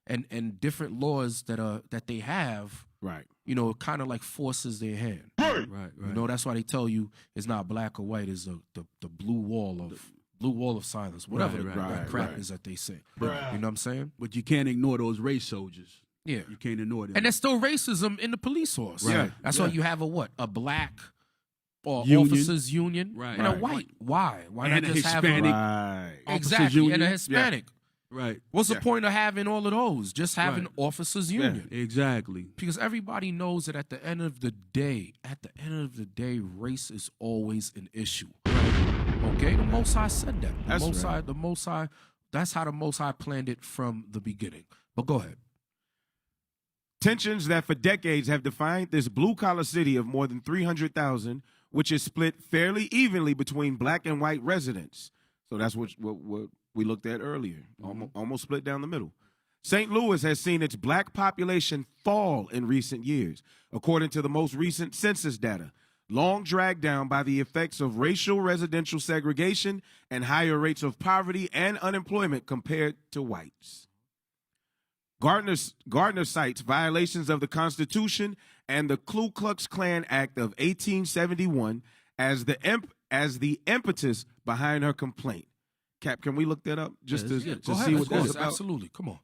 and different laws that they have, right? You know, it kind of like forces their hand, right? You know, that's why they tell you it's not black or white; it's the blue wall of silence, whatever the crap is that they say. You know what I'm saying? But you can't ignore those race soldiers. Yeah, you can't ignore them. And there's still racism in the police force. Right. That's why you have a black or Union. officers union, Right. and a Right. white. Why? Why And not a just Hispanic have officers exactly union. and a Hispanic? Right. What's the point of having all of those? Just having Right. officers union. Exactly. Because everybody knows that at the end of the day, race is always an issue. Okay? The Most High said that. The Most High, that's how the Most High planned it from the beginning. But go ahead. Tensions that for decades have defined this blue-collar city of more than 300,000, which is split fairly evenly between black and white residents. So that's what we looked at earlier, almost split down the middle. St. Louis has seen its black population fall in recent years, according to the most recent census data, long dragged down by the effects of racial residential segregation and higher rates of poverty and unemployment compared to whites. Gardner cites violations of the Constitution and the Ku Klux Klan Act of 1871 as the impetus behind her complaint. Cap, can we look that up just to see what that's about? Absolutely, come on.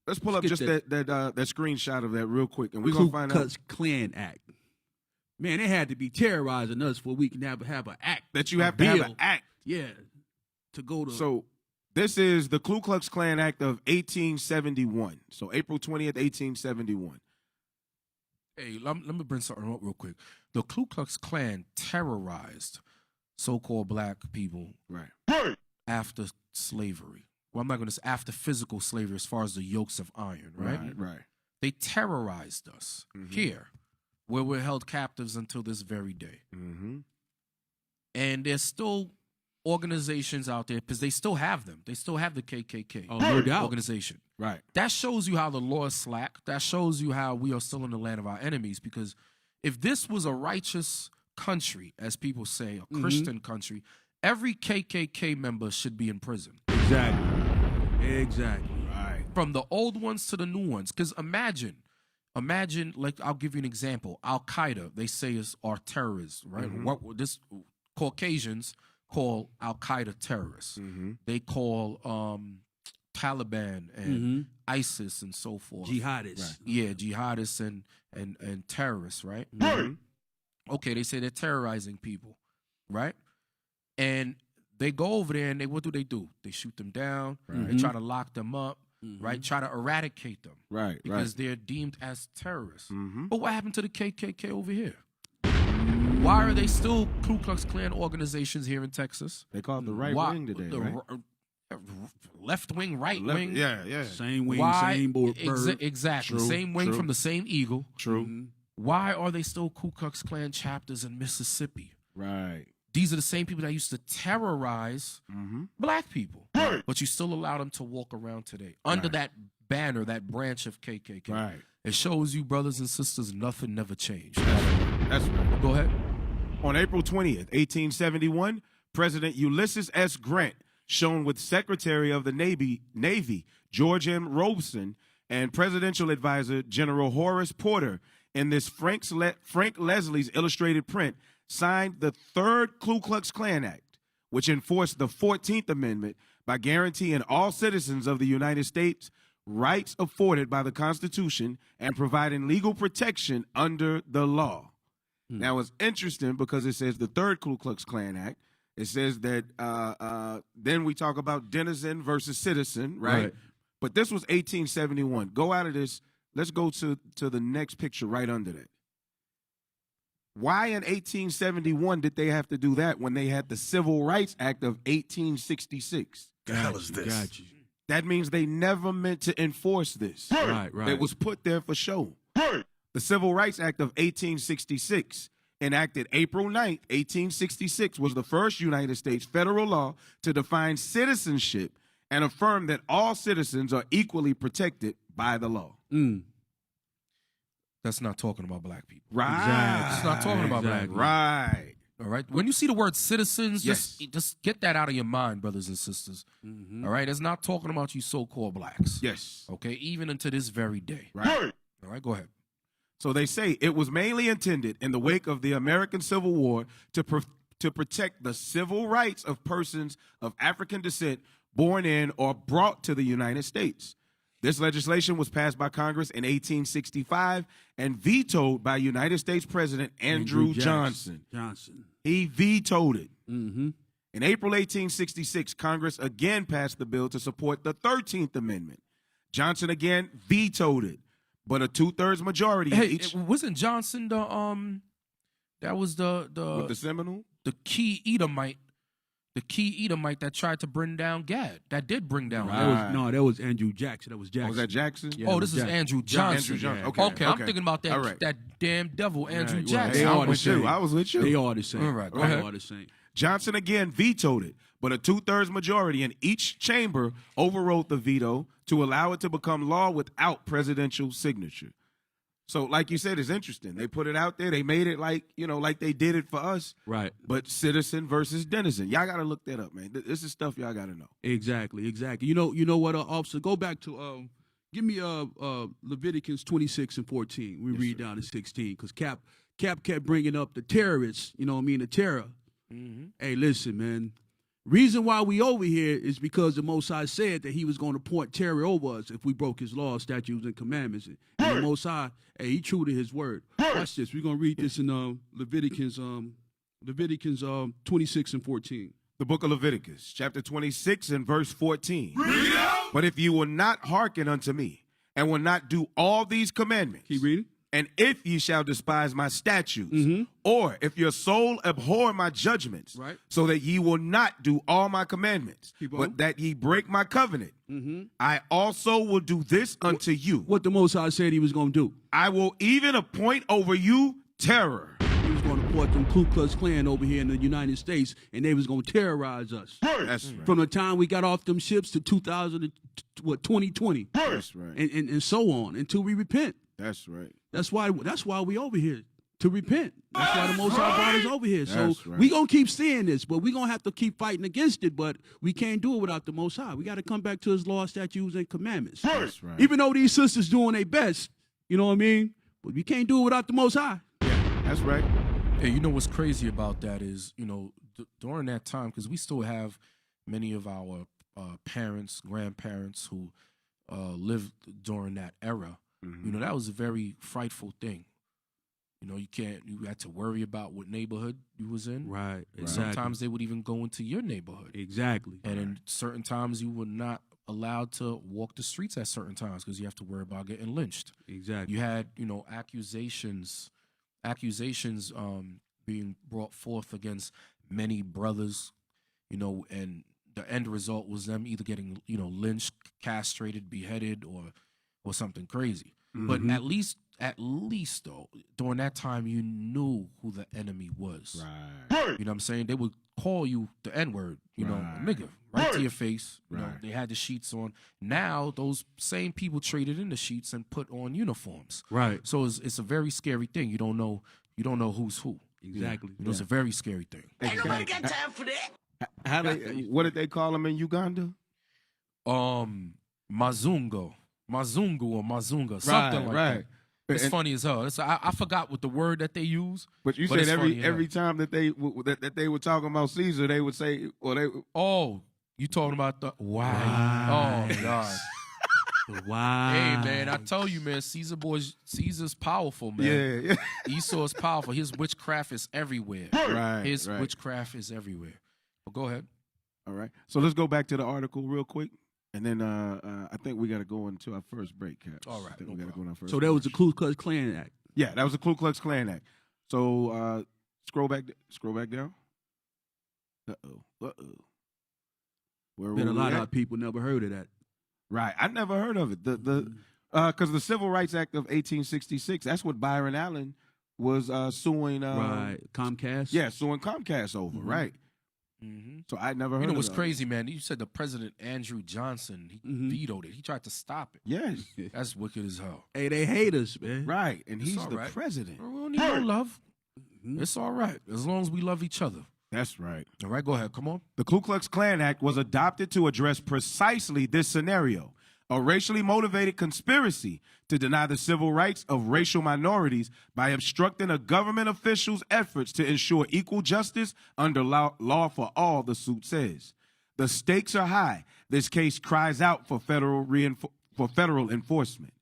Let's pull up Let's just get that screenshot of that real quick, and we're gonna find Ku out. Klux Klan Act. Man, they had to be terrorizing us for we can have an act That you have to have an act. Yeah, to go to. So this is the Ku Klux Klan Act of 1871. So April 20th, 1871. Hey, let me bring something up real quick. The Ku Klux Klan terrorized so-called black people after slavery. Well, I'm not going to say after physical slavery as far as the yokes of iron, right? Right. They terrorized us here, where we're held captives until this very day. And there's still organizations out there, because they still have them. They still have the KKK no doubt. organization. Right. That shows you how the law is slack. That shows you how we are still in the land of our enemies, because if this was a righteous country, as people say, a Christian country, every KKK member should be in prison. Exactly. Right. From the old ones to the new ones. Because imagine, like, I'll give you an example. Al-Qaeda, they say, are terrorists, right? What this Caucasians call Al-Qaeda terrorists. They call Taliban and ISIS and so forth. Jihadists. Right. Yeah, jihadists and terrorists, right? Okay, they say they're terrorizing people, right? And they go over there and what do? They shoot them down. They try to lock them up, right? Try to eradicate them. Right. Because they're deemed as terrorists. But what happened to the KKK over here? Why are they still Ku Klux Klan organizations here in Texas? They call it the right wing today, right? Left wing, right wing. Yeah. Same wing, Why? same bird. Exactly. True, Same wing true. from the same eagle. True. Why are they still Ku Klux Klan chapters in Mississippi? Right. These are the same people that used to terrorize black people. But you still allow them to walk around today under that banner, that branch of KKK. Right. It shows you, brothers and sisters, nothing never changed. That's right. Go ahead. On April 20th, 1871, President Ulysses S. Grant, shown with Secretary of the Navy George M. Robeson, and Presidential Advisor General Horace Porter, in this Frank Leslie's illustrated print, signed the Third Ku Klux Klan Act, which enforced the 14th Amendment by guaranteeing all citizens of the United States rights afforded by the Constitution and providing legal protection under the law. Now, it's interesting because it says the Third Ku Klux Klan Act. It says that then we talk about denizen versus citizen, right? But this was 1871. Go out of this. Let's go to the next picture right under that. Why in 1871 did they have to do that when they had the Civil Rights Act of 1866? The hell is this? Got you. That means they never meant to enforce this. Right. It was put there for show. The Civil Rights Act of 1866 enacted April 9th, 1866, was the first United States federal law to define citizenship and affirm that all citizens are equally protected by the law. That's not talking about black people. Right. Exactly. It's not talking about black people. Right. All right. When you see the word citizens, just get that out of your mind, brothers and sisters. All right. It's not talking about you so-called blacks. Yes. Okay. Even unto this very day. Right. All right. Go ahead. So they say it was mainly intended in the wake of the American Civil War to protect the civil rights of persons of African descent born in or brought to the United States. This legislation was passed by Congress in 1865 and vetoed by United States President Andrew Johnson. He vetoed it. In April 1866, Congress again passed the bill to support the 13th Amendment. Johnson again vetoed it, but a 2/3 majority. Wasn't Johnson the that was the with the Seminole, the key Edomite that tried to bring down Gad. That did bring down. That was Andrew Jackson. That was Jackson. Was that Jackson? Yeah, this is Andrew Johnson. Andrew Johnson. Okay, I'm thinking about that that damn devil, Andrew Jackson. They are the same. I was with you. They are the same. All right, go They ahead. are the same. Johnson again vetoed it, but a 2/3 majority in each chamber overrode the veto to allow it to become law without presidential signature. So, like you said, it's interesting. They put it out there. They made it like they did it for us. Right. But citizen versus denizen. Y'all got to look that up, man. This is stuff y'all got to know. Exactly. You know what, officer? Go back to give me Leviticus 26 and 14. We read down to 16 because Cap kept bringing up the terrorists. You know what I mean? The terror. Hey, listen, man. Reason why we over here is because the Most High said that he was going to point terror over us if we broke his laws, statutes, and commandments. And the Most High, hey, he true to his word. Watch this. We're going to read this in Leviticus 26 and 14. The book of Leviticus, chapter 26 and verse 14. But if you will not hearken unto me and will not do all these commandments. Keep reading. And if ye shall despise my statutes, or if your soul abhor my judgments, so that ye will not do all my commandments, but that ye break my covenant, I also will do this unto you. What the Most High said he was going to do. I will even appoint over you terror. He was going to put them Ku Klux Klan over here in the United States, and they was going to terrorize us. That's right. From the time we got off them ships to 2020. That's right. And so on until we repent. That's right. That's why we over here, to repent. That's why the Most High brought us over here. So That's right. we going to keep seeing this, but we going to have to keep fighting against it, but we can't do it without the Most High. We got to come back to his law, statutes, and commandments. That's right. Even though these sisters doing their best, you know what I mean? But we can't do it without the Most High. That's right. Hey, you know what's crazy about that is, during that time, because we still have many of our parents, grandparents who lived during that era. That was a very frightful thing. You had to worry about what neighborhood you was in. Right. And sometimes they would even go into your neighborhood. Exactly. And in certain times you were not allowed to walk the streets at certain times because you have to worry about getting lynched. Exactly. You had, accusations being brought forth against many brothers, and the end result was them either getting, lynched, castrated, beheaded, or something crazy. But at least though, during that time, you knew who the enemy was. Right. You know what I'm saying? They would call you the N-word, nigga, right to your face. They had the sheets on. Now, those same people traded in the sheets and put on uniforms. Right. So it's a very scary thing. You don't know who's who. Exactly. It's a very scary thing. Ain't nobody got time for that. What did they call him in Uganda? Mazungo or Mazunga, something like that. It's funny as hell. I forgot what the word that they use. But you said every time that they were talking about Caesar, they would say, "Oh, you talking about the wow? Oh God." Wow. Hey man, I tell you, man, Caesar's powerful, man. Yeah. Esau is powerful. His witchcraft is everywhere. His witchcraft is everywhere. But go ahead. All right. So let's go back to the article real quick. And then I think we got to go into our first break, Caps. All right. I think we got to go on our first So that was the Ku Klux Klan Act. Yeah, that was the Ku Klux Klan Act. So scroll back down. Uh-oh. Been a lot of people never heard of that. Right. I never heard of it. Because the Civil Rights Act of 1866, that's what Byron Allen was suing right, Comcast. Yeah, suing Comcast over, right? So I never heard. You know of what's that. crazy, man? You said the president Andrew Johnson he vetoed it. He tried to stop it. Yes, that's wicked as hell. Hey, they hate us, man. Right, and It's he's all the right. president. We don't need no love. It's all right as long as we love each other. That's right. All right, go ahead. Come on. The Ku Klux Klan Act was adopted to address precisely this scenario, a racially motivated conspiracy to deny the civil rights of racial minorities by obstructing a government official's efforts to ensure equal justice under law for all, the suit says. The stakes are high. This case cries out for federal enforcement.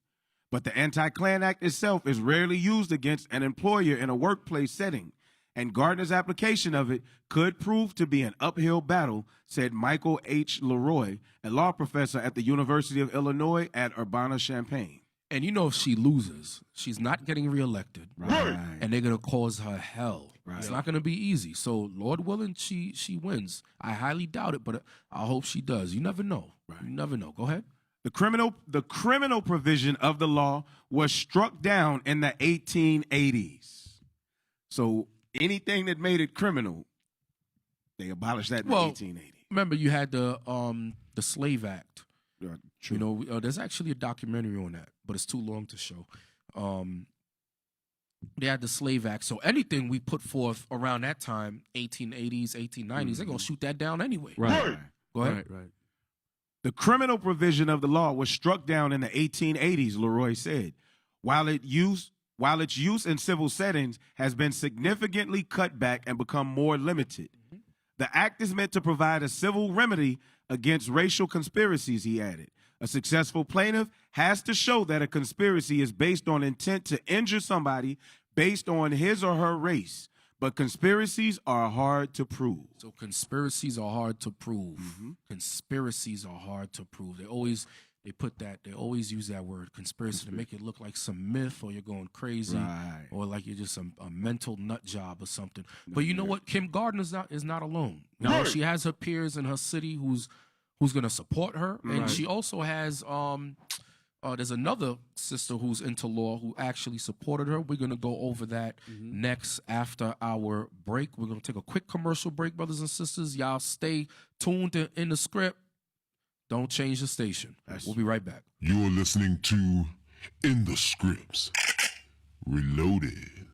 But the Anti-Klan Act itself is rarely used against an employer in a workplace setting, and Gardner's application of it could prove to be an uphill battle, said Michael H. Leroy, a law professor at the University of Illinois at Urbana-Champaign. And you know, if she loses, she's not getting reelected, Right. and they're gonna cause her hell. Right. It's not gonna be easy. So, Lord willing, she wins. I highly doubt it, but I hope she does. You never know. Right. You never know. Go ahead. The criminal provision of the law was struck down in the 1880s. So anything that made it criminal, they abolished that in the 1880s. Remember, you had the Slave Act. True. You know, there's actually a documentary on that, but it's too long to show. They had the Slave Act, so anything we put forth around that time, 1880s, 1890s, they're gonna shoot that down anyway. Right. Go ahead. Right. The criminal provision of the law was struck down in the 1880s, Leroy said, while its use in civil settings has been significantly cut back and become more limited. The act is meant to provide a civil remedy against racial conspiracies, he added. A successful plaintiff has to show that a conspiracy is based on intent to injure somebody based on his or her race. But conspiracies are hard to prove. So conspiracies are hard to prove. Conspiracies are hard to prove. They always use that word, conspiracy, to make it look like some myth, or you're going crazy, or like you're just a mental nut job or something. But you know what? Kim Gardner is not alone. You know, she has her peers in her city who's going to support her, and she also has there's another sister who's into law who actually supported her. We're going to go over that next after our break. We're going to take a quick commercial break, brothers and sisters. Y'all stay tuned in the script. Don't change the station. We'll be right back. You're listening to In the Scripts Reloaded.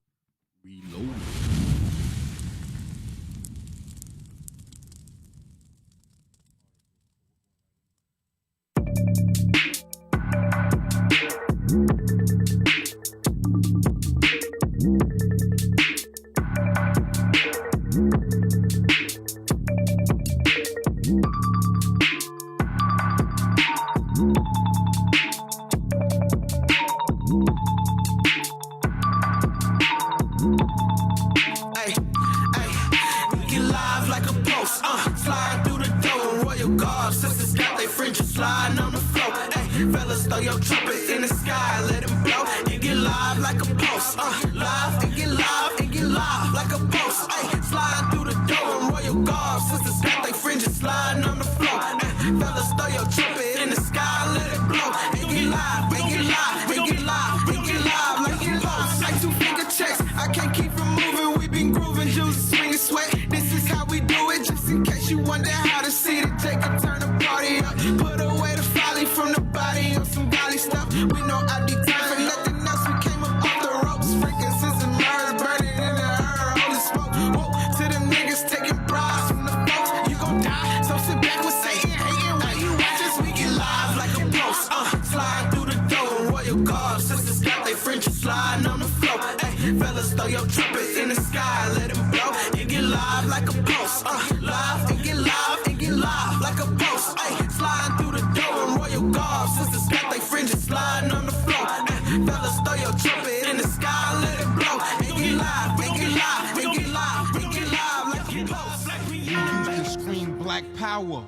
Get live like a post, slide through the door. Royal guard, sisters got they fringes sliding on the floor. Hey, fellas, throw your trumpet in the sky, let it blow. And get live like a post, live and get live like a post. Hey, slide through the door. Royal guard, sisters got they fringes sliding on the floor. Hey, fellas, throw your trumpet in the sky, let it blow. And get live, and get live, and get live, and get live like a post. Like 2 finger checks, I can't keep from moving. We been grooving, juice, swinging, sweat. This is how we do it, just in case you wonder how to see the take and turn the party up. Put away the folly from the body on some golly stuff. We know I be time for nothing else. We came up off the ropes, frankincense and myrrh, burning in the herb, holy smoke. Whoa, to them niggas taking bribes from the folks. You gon' die, so sit back with Satan, hating while you watch us. We get live like a post, slide through the door. Royal guard, sisters got they fringes sliding on the floor. Hey, fellas, throw your trumpet in the sky, let them blow. And get live like a post, live and get live like a post. Hey, sliding through the door. Royal guard, sisters got they fringes sliding on the floor. Hey, fellas, throw your trumpet in the sky, let it blow. And get live, and get live, and get live, and get live like a post. We used to scream black power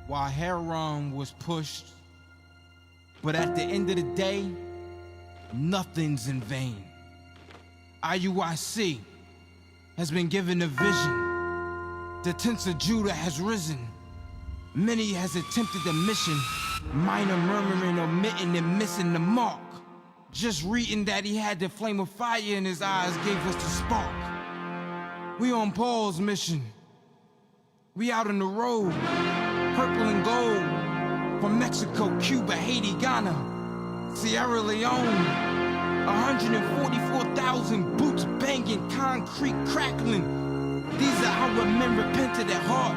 while heroin was pushed. But at the end of the day, nothing's in vain. IUIC has been given a vision. The tents of Judah has risen. Many has attempted the mission, minor murmuring, omitting, and missing the mark. Just reading that he had the flame of fire in his eyes gave us the spark. We on Paul's mission. We out on the road, purple and gold. From Mexico, Cuba, Haiti, Ghana, Sierra Leone. 144,000 boots banging, concrete crackling. These are our men repented at heart.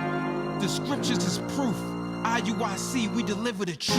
The scriptures is proof. IUIC, we deliver the truth.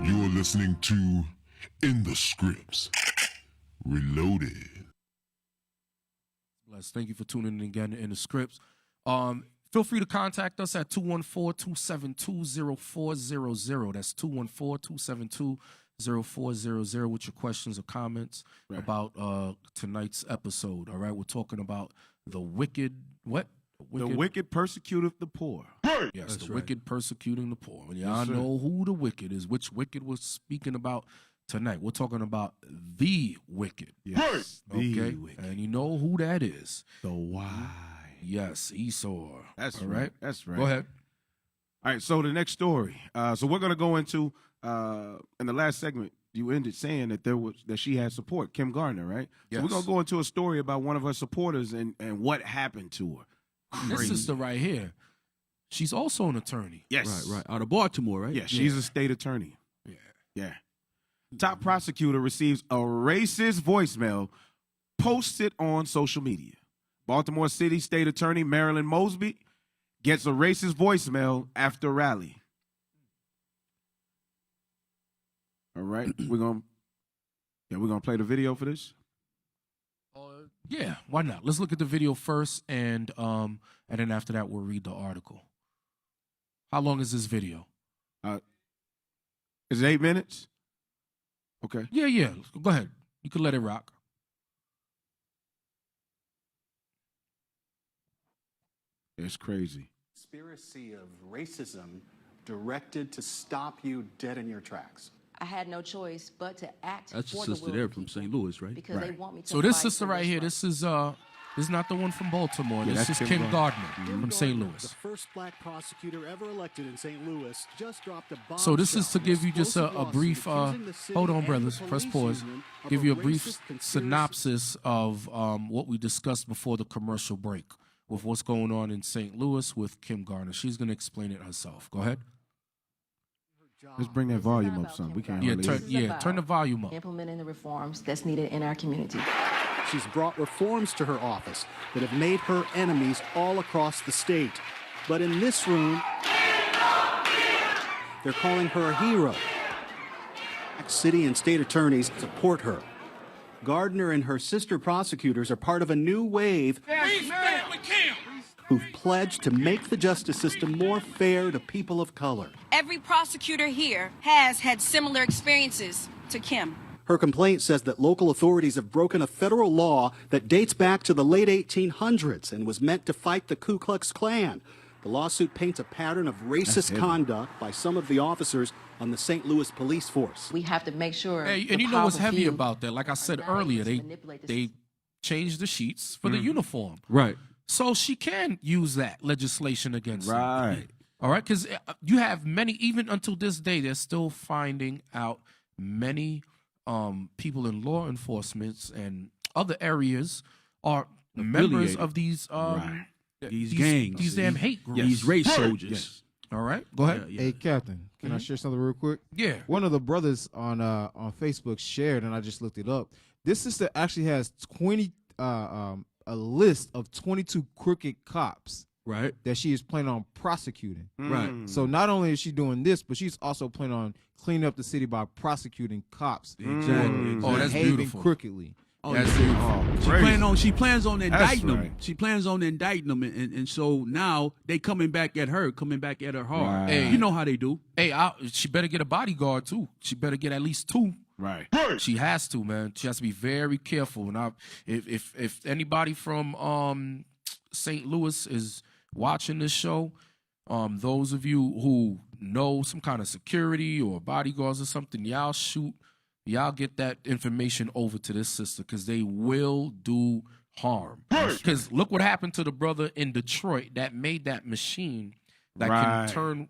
You're listening to In the Scripts Reloaded. Bless. Thank you for tuning in again in the scripts. Feel free to contact us at 214-272-0400. That's 214-272-0400 with your questions or comments about tonight's episode. All right, we're talking about the wicked, what? The wicked persecuteth the poor. Yes, that's the wicked persecuting the poor. And y'all know who the wicked is, which wicked we're speaking about tonight. We're talking about the wicked. Yes, okay? the wicked. And you know who that is. The why. Yes, Esau. That's all right. That's right. Go ahead. All right, so the next story. So we're going to go into, in the last segment, you ended saying that she had support, Kim Gardner, right? Yes. So we're going to go into a story about one of her supporters and what happened to her. This sister right here, she's also an attorney. Yes. Right. Out of Baltimore, right? Yeah, she's a state attorney. Yeah. Yeah. Top prosecutor receives a racist voicemail posted on social media. Baltimore City State Attorney Marilyn Mosby gets a racist voicemail after rally. All right, we're gonna play the video for this. Yeah, why not? Let's look at the video first, and then after that we'll read the article. How long is this video? Is it 8 minutes? Okay. Yeah. Go ahead. You can let it rock. It's crazy. Conspiracy of racism directed to stop you dead in your tracks. I had no choice but to act. That's the for sister the will there of from people St. Louis, right? Because they want me to. So this fight sister for right what's here, right. this is not the one from Baltimore. Yeah, this that's is Kim Kim Gardner. Gardner from St. Louis. The first black prosecutor ever elected in St. Louis just dropped a bomb. So this is to give you just a brief. Hold on, brothers. Press pause. Give you a brief synopsis of what we discussed before the commercial break with what's going on in St. Louis with Kim Gardner. She's going to explain it herself. Go ahead. Let's bring that volume up some. We can't turn the volume up. Implementing the reforms that's needed in our community. She's brought reforms to her office that have made her enemies all across the state. But in this room, they're calling her a hero. City and state attorneys support her. Gardner and her sister prosecutors are part of a new wave who've pledged to make the justice system more fair to people of color. Every prosecutor here has had similar experiences to Kim. Her complaint says that local authorities have broken a federal law that dates back to the late 1800s and was meant to fight the Ku Klux Klan. The lawsuit paints a pattern of racist conduct by some of the officers on the St. Louis police force. We have to make sure. Hey, and you know what's heavy about that? Like I said earlier, they changed the sheets for the uniform. Right. So she can use that legislation against them. Right. All right, because you have many, even until this day, they're still finding out many people in law enforcement and other areas are members of these these gangs, these damn hate groups, these race soldiers. Yes. All right, go ahead. Hey, Captain, can I share something real quick? Yeah. One of the brothers on Facebook shared, and I just looked it up. This sister actually has 20 a list of 22 crooked cops. Right. That she is planning on prosecuting. Right. So not only is she doing this, but she's also planning on cleaning up the city by prosecuting cops. Exactly. Oh, that's behaving beautiful. crookedly. Oh, That's yeah. She plans on indicting them. right. She plans on indicting them, and so now they coming back at her hard. Right. Hey, you know how they do. Hey, she better get a bodyguard too. She better get at least 2. Right. She has to, man. She has to be very careful. And if anybody from St. Louis is watching this show, those of you who know some kind of security or bodyguards or something, y'all get that information over to this sister, because they will do harm. Because look what happened to the brother in Detroit that made that machine that can turn,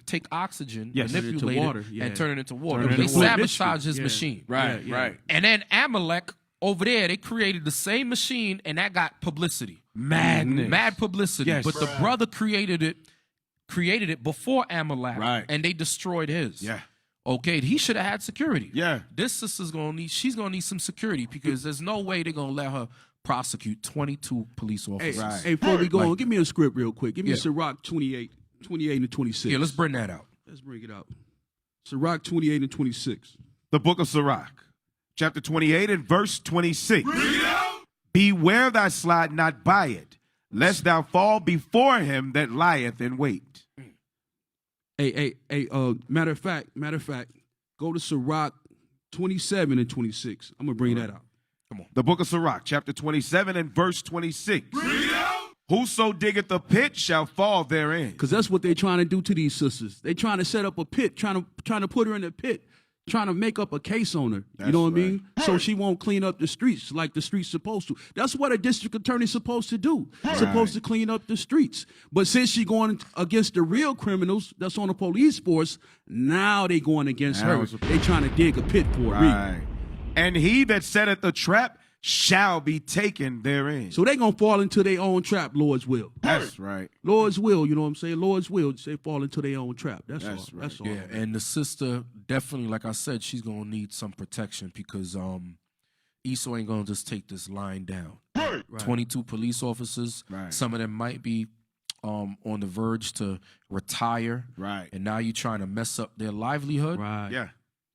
take oxygen, manipulate water. it, and turn it into water. Turn it They into water. sabotaged his machine. Right. And then Amalek over there, they created the same machine, and that got publicity. Madness. Mad publicity. Yes. But the brother created it before Amalek, and they destroyed his. Yeah. Okay, he should have had security. Yeah. This sister's she's gonna need some security, because there's no way they're gonna let her prosecute 22 police officers. Hey, before we go on, give me a script real quick. Give me Ciroc 28 and 26. Yeah, let's bring that out. Let's bring it out. Ciroc 28 and 26. The book of Sirach, chapter 28 and verse 26. Beware thy slide not by it, lest thou fall before him that lieth in wait. Hey, matter of fact, go to Ciroc 27 and 26. I'm gonna bring that out. Come on. The book of Sirach, chapter 27 and verse 26. Whoso diggeth a pit shall fall therein. Because that's what they're trying to do to these sisters. They trying to set up a pit, trying to put her in a pit, trying to make up a case on her. You know what I mean? So she won't clean up the streets like the streets supposed to. That's what a district attorney's supposed to do. Supposed to clean up the streets. But since she going against the real criminals that's on the police force, now they going against her. They trying to dig a pit for her. And he that setteth the trap shall be taken therein. So they gonna fall into their own trap, Lord's will. That's right. Lord's will, you know what I'm saying? Lord's will, they fall into their own trap. That's all. Right. That's all. Yeah, and the sister definitely, like I said, she's gonna need some protection, because Esau ain't gonna just take this line down. 22 police officers. Some of them might be on the verge to retire. Right. And now you're trying to mess up their livelihood. Right. Yeah.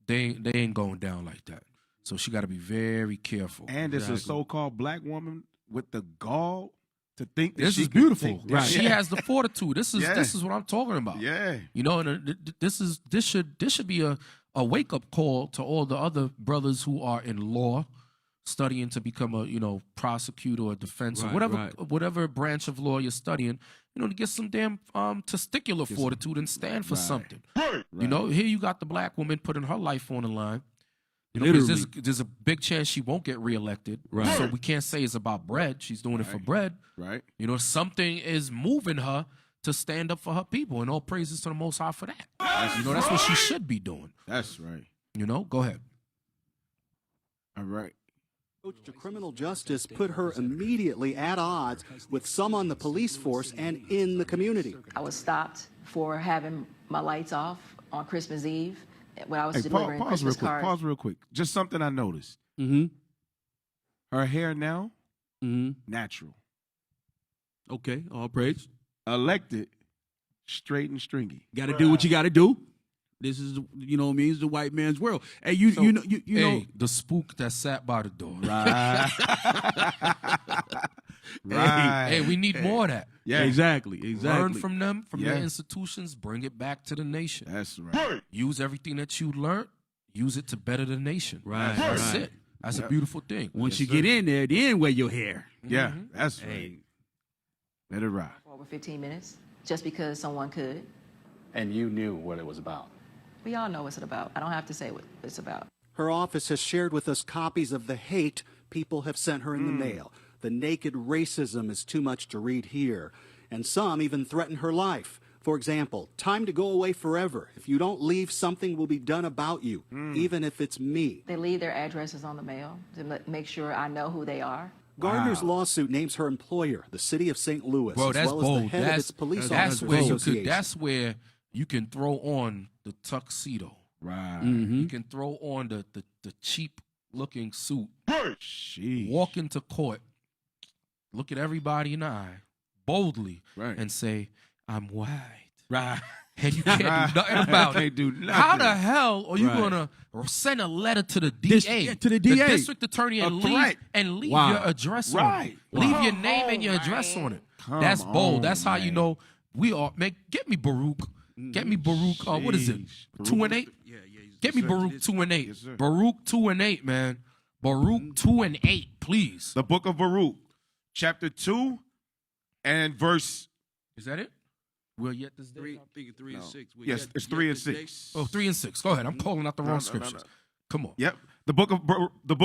They ain't going down like that. So she got to be very careful. And it's a so-called black woman with the gall to think that this she is can beautiful. take- She has the fortitude. This is what I'm talking about. Yeah. You know, and this should be a wake up call to all the other brothers who are in law, studying to become a prosecutor or defense or whatever branch of law you're studying. To get some damn testicular fortitude and stand for something. You know, here you got the black woman putting her life on the line. There's a big chance she won't get reelected. Right. So we can't say it's about bread. She's doing it for bread. Right. Something is moving her to stand up for her people, and all praises to the Most High for that. That's what she should be doing. That's right. Go ahead. All right. Approach to criminal justice put her immediately at odds with some on the police force and in the community. I was stopped for having my lights off on Christmas Eve when I was delivering Christmas cards. Pause real quick. Just something I noticed. Mm-hmm. Her hair now, natural. Okay, all praise. Elected, straight and stringy. Got to do what you got to do. This is, it's the white man's world. Hey, you know, the spook that sat by the door. Right. Right. Hey, we need more of that. Yeah, exactly. Learn from them, from their institutions, bring it back to the nation. That's right. Use everything that you learned, use it to better the nation. Right. That's it. That's a beautiful thing. Once you get in there, then wear your hair. Yeah, that's right. Let it ride. For over 15 minutes, just because someone could. And you knew what it was about. We all know what it's about. I don't have to say what it's about. Her office has shared with us copies of the hate people have sent her in the mail. The naked racism is too much to read here. And some even threaten her life. For example, time to go away forever. If you don't leave, something will be done about you, even if it's me. They leave their addresses on the mail to make sure I know who they are. Gardner's lawsuit names her employer, the city of St. Louis, Bro, that's as well bold. as the head of its police that's officers where association. that's where you can throw on the tuxedo. Right. You can throw on the cheap looking suit. Walk into court look at everybody in the eye boldly Right. and say, I'm white. Right. And you can't do nothing about it. Can't do nothing. How the hell are you Right. gonna send a letter to the DA, to the DA, the district attorney, and leave Wow. your address on Right. it? Leave your name and your address on it. That's bold. That's how you know we are. Man, get me Baruch. Get me Baruch. What is it? 2 and 8. Yeah. Get me Baruch 2 and 8. Yes, sir. Baruch 2 and 8, man. Baruch 2 and 8, please. The book of Baruch, chapter 2 and verse. Is that it? We're yet this day. I'm thinking 3 and 6. Yes, it's 3 and 6. Oh, 3 and 6. Go ahead. I'm calling out the wrong scriptures. Come on. Yep. The book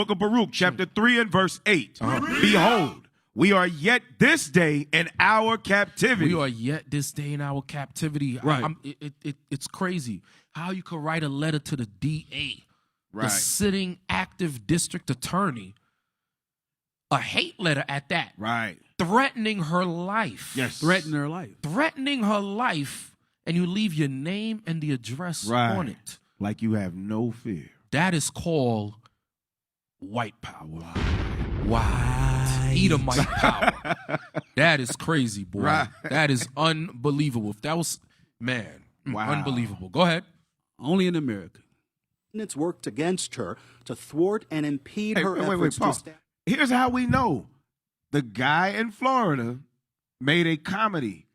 of Baruch, chapter 3 and verse 8. Behold, we are yet this day in our captivity. We are yet this day in our captivity. Right. It's crazy how you could write a letter to the DA, the Right. sitting active district attorney, a hate letter at that. Right. Threatening her life. Yes. Threatening her life. Threatening her life, and you leave your name and the address Right. on it. Like you have no fear. That is called white power. White Edomite power. That is crazy, boy. Right. That is unbelievable. If that was, man, Wow. unbelievable. Go ahead. Only in America. It's worked against her to thwart and impede Hey, her wait, efforts to pause. establish. Here's how we know. The guy in Florida made a comedy.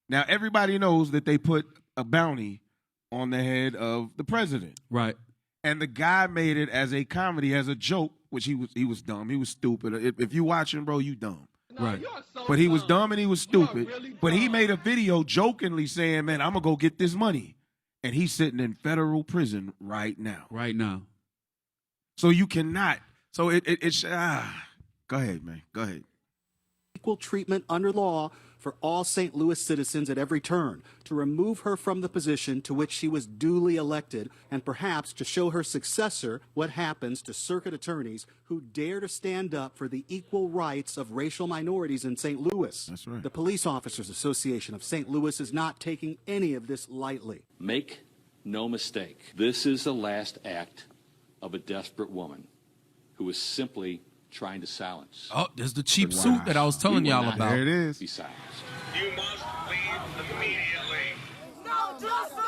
Now, everybody knows that they put a bounty on the head of the president. Right. And the guy made it as a comedy, as a joke, which he was dumb. He was stupid. If you watching, bro, you dumb. Right. But he was dumb and he was stupid. But he made a video jokingly saying, man, I'm going to go get this money. And he's sitting in federal prison right now. Right now. So you cannot. So it's go ahead, man. Go ahead. Equal treatment under law for all St. Louis citizens at every turn, to remove her from the position to which she was duly elected, and perhaps to show her successor what happens to circuit attorneys who dare to stand up for the equal rights of racial minorities in St. Louis. That's right. The Police Officers Association of St. Louis is not taking any of this lightly. Make no mistake, this is the last act of a desperate woman who is simply trying to silence. Oh, there's the cheap suit that I was telling y'all about. There it is. Be silenced. You must leave immediately. No justice!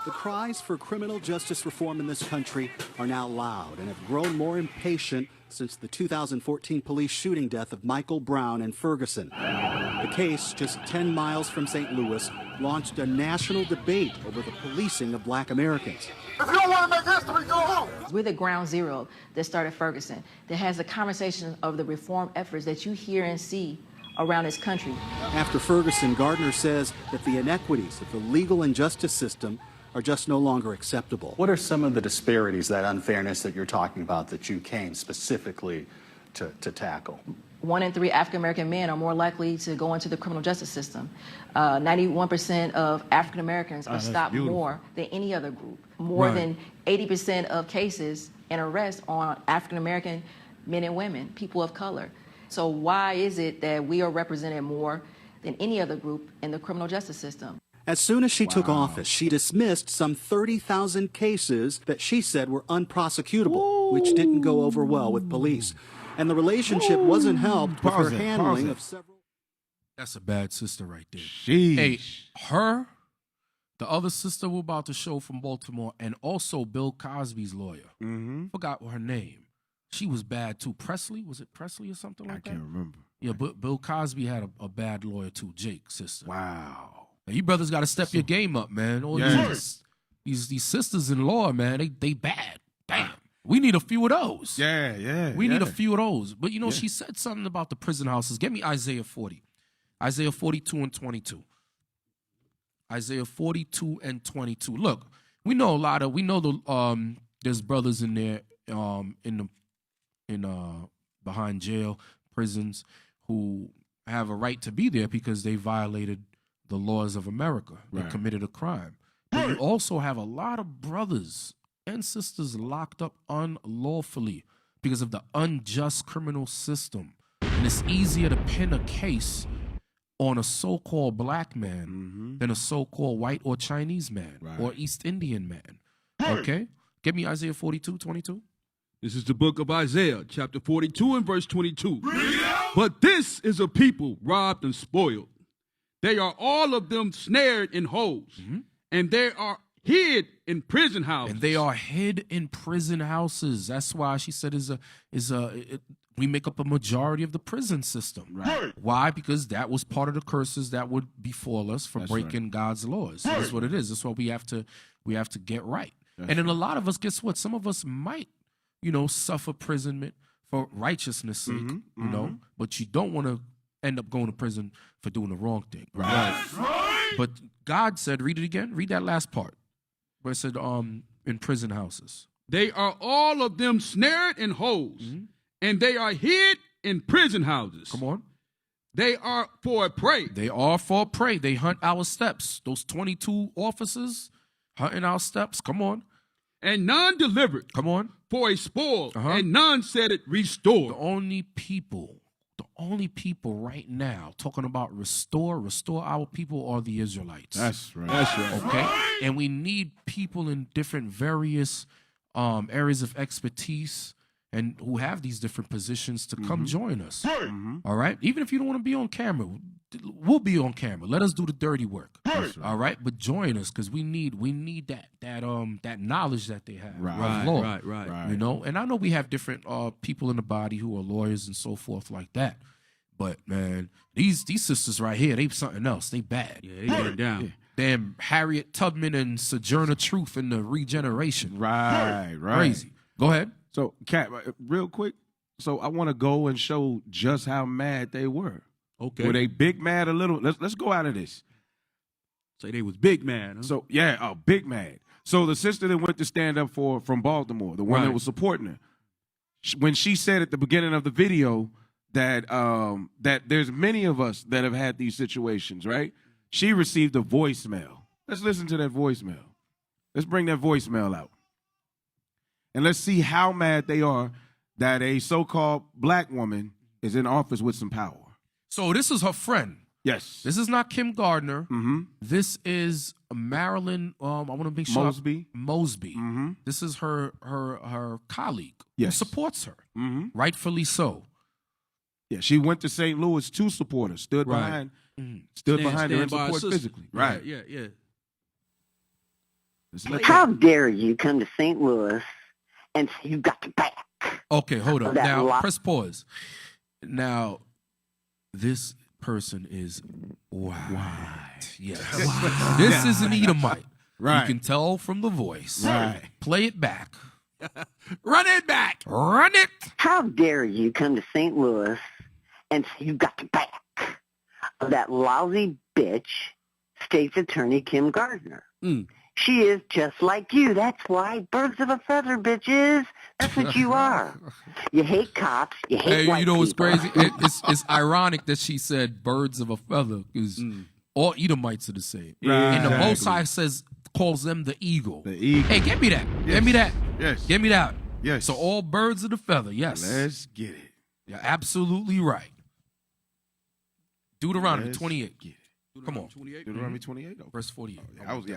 The cries for criminal justice reform in this country are now loud and have grown more impatient since the 2014 police shooting death of Michael Brown in Ferguson. The case, just 10 miles from St. Louis, launched a national debate over the policing of black Americans. If you don't want to make history, go home. We're the ground zero that started Ferguson, that has the conversation of the reform efforts that you hear and see around this country. After Ferguson, Gardner says that the inequities of the legal and justice system are just no longer acceptable. What are some of the disparities, that unfairness that you're talking about, that you came specifically to tackle? 1 in 3 African-American men are more likely to go into the criminal justice system. 91% of African-Americans are stopped more than any other group. More than 80% of cases and arrests on African-American men and women, people of color. So why is it that we are represented more than any other group in the criminal justice system? As soon as she took office, she dismissed some 30,000 cases that she said were unprosecutable, which didn't go over well with police. And the relationship wasn't helped with her handling of several... That's a bad sister right there. Sheesh. Hey, her, the other sister we're about to show from Baltimore, and also Bill Cosby's lawyer. Mm-hmm. Forgot her name. She was bad too. Presley? Was it Presley or something like that? I can't remember. Yeah, but Bill Cosby had a bad lawyer too, Jake, sister. Wow. Now, you brothers got to step your game up, man. All Yes. these sisters-in-law, man, they bad. Damn. We need a few of those. Yeah. We need a few of those. But, you know, she said something about the prison houses. Give me Isaiah 40. Isaiah 42 and 22. Isaiah 42 and 22. Look, we know there's brothers in there behind jail, prisons, who have a right to be there because they violated the laws of America. They committed a crime. But you also have a lot of brothers and sisters locked up unlawfully because of the unjust criminal system. And it's easier to pin a case on a so-called black man than a so-called white or Chinese man or East Indian man. Okay? Give me Isaiah 42, 22. This is the book of Isaiah, chapter 42 and verse 22. But this is a people robbed and spoiled. They are all of them snared in holes, and they are hid in prison houses. And they are hid in prison houses. That's why she said we make up a majority of the prison system. Right. Why? Because that was part of the curses that would befall us for breaking God's laws. That's what it is. That's what we have to get right. And then a lot of us, guess what? Some of us might, suffer imprisonment for righteousness' sake, you know, but you don't want to end up going to prison for doing the wrong thing. Right. But God said, read it again. Read that last part where it said, in prison houses. They are all of them snared in holes, and they are hid in prison houses. Come on. They are for a prey. They are for a prey. They hunt our steps. Those 22 officers hunting our steps. Come on. And none delivered. Come on. For a spoil, and none said it restored. The only people right now talking about restore our people are the Israelites. That's right. That's right. Okay? And we need people in different various areas of expertise and who have these different positions to come join us. All right? Even if you don't want to be on camera, we'll be on camera. Let us do the dirty work. All right? But join us because we need that knowledge that they have. Right. You know? And I know we have different people in the body who are lawyers and so forth like that. But man, these sisters right here, they something else. They bad. Yeah, they get it down. Yeah. Damn Harriet Tubman and Sojourner Truth in the Regeneration. Right. Crazy. Go ahead. So, Kat, real quick. So I want to go and show just how mad they were. Okay. Were they big mad or little? Let's go out of this. Say they was big mad. Huh? So big mad. So the sister that went to stand up from Baltimore, the one that was supporting her, when she said at the beginning of the video that that there's many of us that have had these situations, right? She received a voicemail. Let's listen to that voicemail. Let's bring that voicemail out. And let's see how mad they are that a so-called black woman is in office with some power. So this is her friend. Yes. This is not Kim Gardner. This is Marilyn. I want to make sure. Mosby. This is her colleague who supports her. Rightfully so. Yeah, she went to St. Louis to support her. Stood behind her and support physically. Right. Yeah. How dare you come to St. Louis and say you got the back? Okay, hold up. That Now, lot- press pause. Now, this person is white. Yes. This is an Edomite. Right. You can tell from the voice. Right. Play it back. Run it back. Run it. How dare you come to St. Louis and say you got the back of that lousy bitch, State's Attorney Kim Gardner? She is just like you. That's why. Birds of a feather, bitches. That's what you are. You hate cops. You hate white you know what's people. crazy? It's ironic that she said birds of a feather because all Edomites are the same. Right. And the Most Exactly. High calls them the eagle. The eagle. Hey, give me that. Yes. Give me that. Yes. Give me that. Yes. So all birds of the feather, yes. Let's get it. You're absolutely right. Deuteronomy Let's 28. get it. Come on. Deuteronomy 28. Verse 48.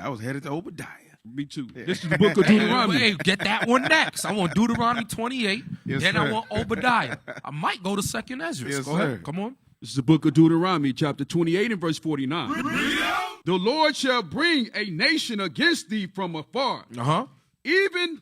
I was headed to Obadiah. Me too. This is the book of Deuteronomy. Hey, get that one next. I want Deuteronomy 28. Yes, then I sir. want Obadiah. I might go to 2nd Ezra. Yes, Go ahead. sir. Come on. This is the book of Deuteronomy, chapter 28 and verse 49. The Lord shall bring a nation against thee from afar, even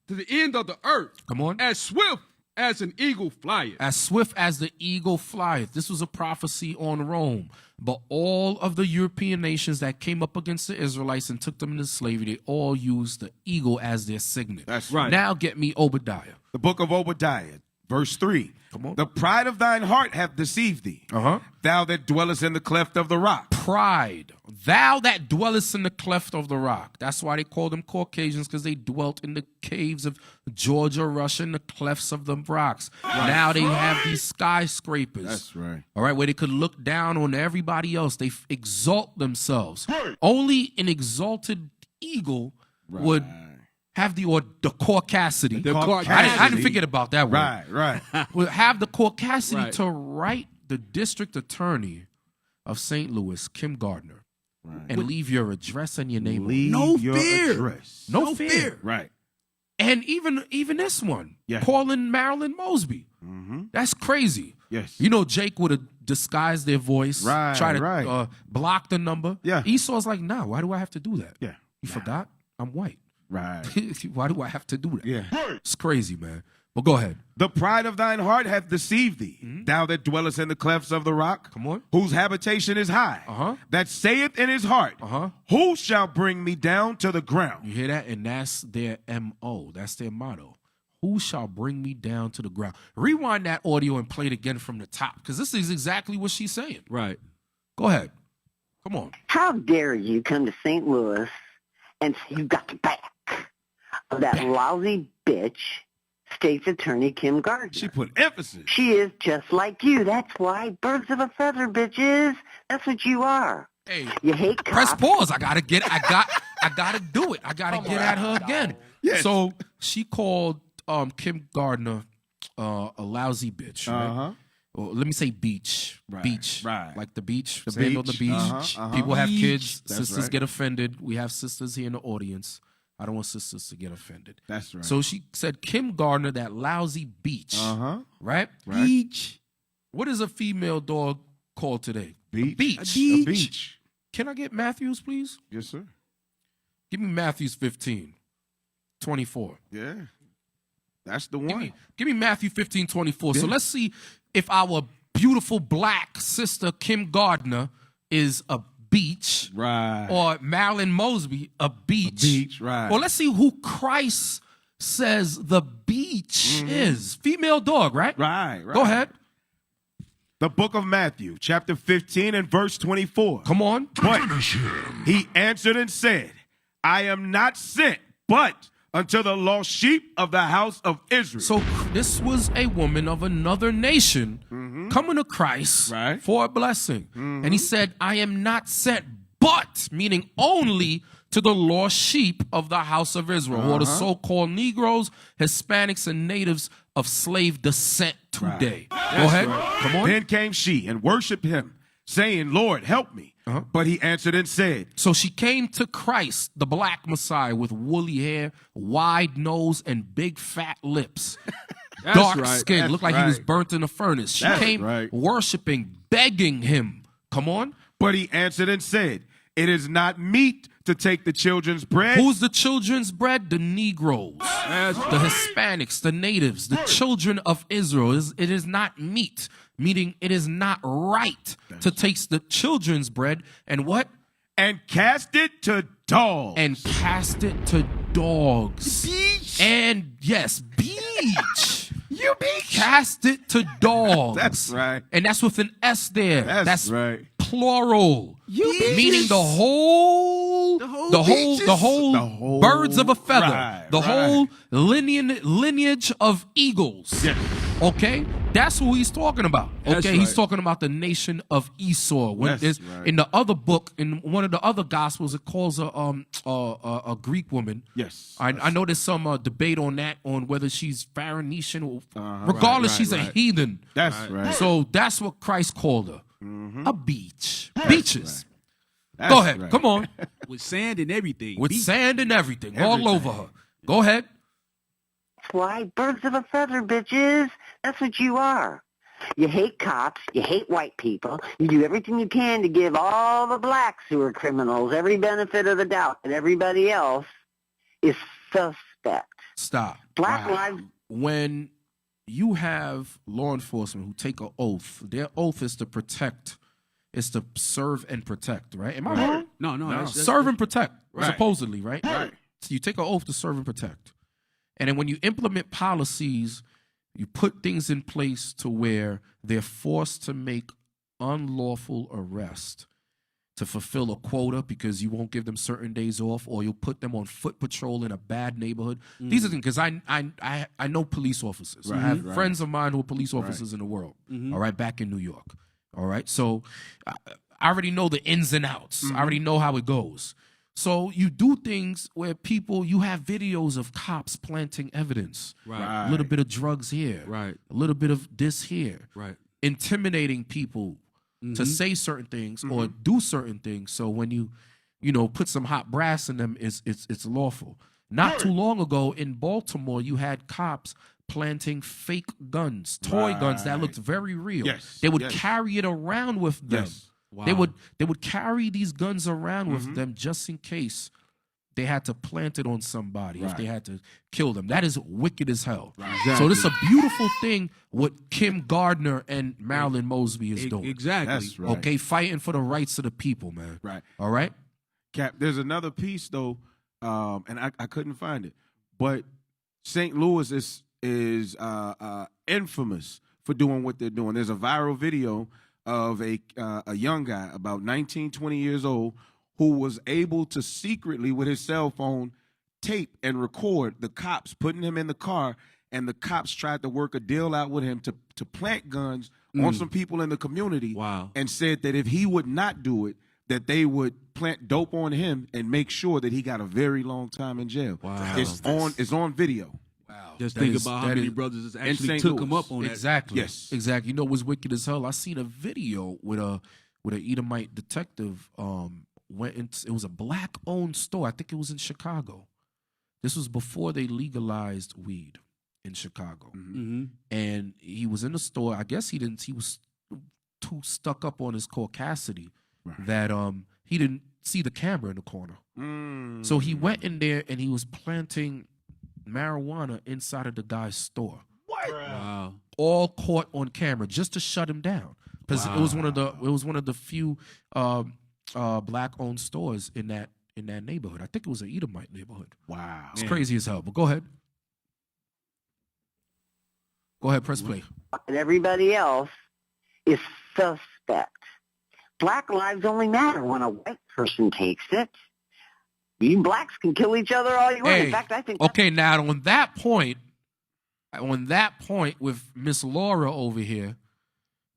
to the end of the earth. Come on. As swift as an eagle flieth. As swift as the eagle flieth. This was a prophecy on Rome. But all of the European nations that came up against the Israelites and took them into slavery, they all used the eagle as their signet. That's right. Now get me Obadiah. The book of Obadiah, verse 3. Come on. The pride of thine heart hath deceived thee. Thou that dwellest in the cleft of the rock. Pride. Thou that dwellest in the cleft of the rock. That's why they call them Caucasians, because they dwelt in the caves of Georgia, Russia, and the clefts of the rocks. Now they have these skyscrapers. That's right. All right, where they could look down on everybody else. They exalt themselves. Only an exalted eagle would have the caucasity. I didn't forget about that word. Right. Would have the caucasity Right. to write the district attorney of St. Louis, Kim Gardner, and leave your address and your name. Leave No your fear. address. No fear. Right. And even this one, calling Marilyn Mosby. That's crazy. Yes. You know, Jake would have disguised their voice, Right, try to right. block the number. Yeah. Esau's like, nah, why do I have to do that? Yeah. You forgot? I'm white. Right. Why do I have to do that? Yeah. It's crazy, man. But go ahead. The pride of thine heart hath deceived thee, thou that dwellest in the clefts of the rock. Come on. Whose habitation is high, that saith in his heart, who shall bring me down to the ground? You hear that? And that's their MO. That's their motto. Who shall bring me down to the ground? Rewind that audio and play it again from the top, because this is exactly what she's saying. Right. Go ahead. Come on. How dare you come to St. Louis and say you got the back of that lousy bitch, State's Attorney Kim Gardner. She put emphasis. She is just like you. That's why birds of a feather, bitches. That's what you are. Hey, you hate cops. Press pause. I gotta do it. I gotta get at her again. Yes. So she called Kim Gardner a lousy bitch. Right? Well, let me say beach. Right, Beach. right. Like the beach. The Sand on the beach. beach. People have kids. That's Sisters right. get offended. We have sisters here in the audience. I don't want sisters to get offended. That's right. So she said Kim Gardner, that lousy beach. Right? Right. Beach. What is a female dog called today? Beach. A beach. A beach. Can I get Matthews, please? Yes, sir. Give me Matthews 15, 24. Yeah. That's the one. Give me Matthew 15, 24. So let's see if our beautiful black sister Kim Gardner is a beach. Right. Or Marilyn Mosby, a beach. Beach, right. Or let's see who Christ says the beach is. Female dog, right? Right. Go ahead. The book of Matthew, chapter 15 and verse 24. Come on. But he answered and said, I am not sent, but unto the lost sheep of the house of Israel. So this was a woman of another nation coming to Christ for a blessing. And he said, I am not sent, but, meaning only, to the lost sheep of the house of Israel, who are the so-called Negroes, Hispanics, and natives of slave descent today. Go ahead. Come on. Then came she and worshipped him, saying, Lord, help me. But he answered and said, So she came to Christ, the black Messiah, with woolly hair, wide nose, and big fat lips. Dark skin, looked like he was burnt in a furnace. She came worshiping, begging him. Come on. But he answered and said, it is not meet to take the children's bread. Who's the children's bread? The Negroes, the Hispanics, the natives, the children of Israel. It is not meat, meaning it is not right to take the children's bread and what? And cast it to dogs. And cast it to dogs. Beach. And yes, beach. You beach. Cast it to dogs. That's right. And that's with an S there. That's right. Plural. Meaning the whole birds of a feather. The whole lineage of eagles. Yes. Okay? That's who he's talking about. Okay? He's talking about the nation of Esau. When in the other book, in one of the other gospels, it calls a Greek woman. Yes. I know there's some debate on that, on whether she's Pharonician or regardless, she's a heathen. That's right. So that's what Christ called her. A beach. Beaches. Right. Go ahead. Come on. With sand and everything. With sand and everything. All over her. Go ahead. That's why birds of a feather, bitches. That's what you are. You hate cops. You hate white people. You do everything you can to give all the blacks who are criminals every benefit of the doubt, and everybody else is suspect. Stop. Black lives. When you have law enforcement who take an oath, their oath is to protect, is to serve and protect, right? Am I wrong? No. Serve and protect, Right. supposedly, right? Right. So you take an oath to serve and protect. And then when you implement policies, you put things in place to where they're forced to make unlawful arrest to fulfill a quota because you won't give them certain days off, or you'll put them on foot patrol in a bad neighborhood. These are things, because I know police officers. I have friends of mine who are police officers in the world, all right, back in New York. All right, so I already know the ins and outs. I already know how it goes. So you do things where you have videos of cops planting evidence. Right. A little bit of drugs here. Right. A little bit of this here. Right. Intimidating people to say certain things or do certain things. So when you put some hot brass in them, it's lawful. Not too long ago in Baltimore, you had cops planting fake guns, toy guns that looked very real. Yes, They would yes. carry it around with them. Yes. Wow. They would carry these guns around with them just in case they had to plant it on somebody, if they had to kill them. That is wicked as hell. So this is a beautiful thing what Kim Gardner and Marilyn Mosby is doing. Exactly. That's right. Okay, fighting for the rights of the people, man. Right. All right? Cap, there's another piece though, and I couldn't find it, but St. Louis is infamous for doing what they're doing. There's a viral video of a young guy about 19, 20 years old who was able to secretly with his cell phone tape and record the cops putting him in the car, and the cops tried to work a deal out with him to plant guns on some people in the community. Wow. And said that if he would not do it, that they would plant dope on him and make sure that he got a very long time in jail. Wow. It's on video. Wow. Just think about how many brothers actually St. took him Louis. up on that. Exactly. Yes. Exactly. You know what's wicked as hell? I seen a video with a Edomite detective. It was a black-owned store. I think it was in Chicago. This was before they legalized weed in Chicago. And he was in the store. I guess he was too stuck up on his caucasity that he didn't see the camera in the corner. So he went in there and he was planting marijuana inside of the guy's store. Wow. All caught on camera just to shut him down. Because it was one of the few black-owned stores in that neighborhood. I think it was an Edomite neighborhood. Wow. It's crazy as hell. But go ahead. Go ahead, press play. And everybody else is suspect. Black lives only matter when a white person takes it. You blacks can kill each other all you want. In fact, I think okay, now on that point with Miss Laura over here,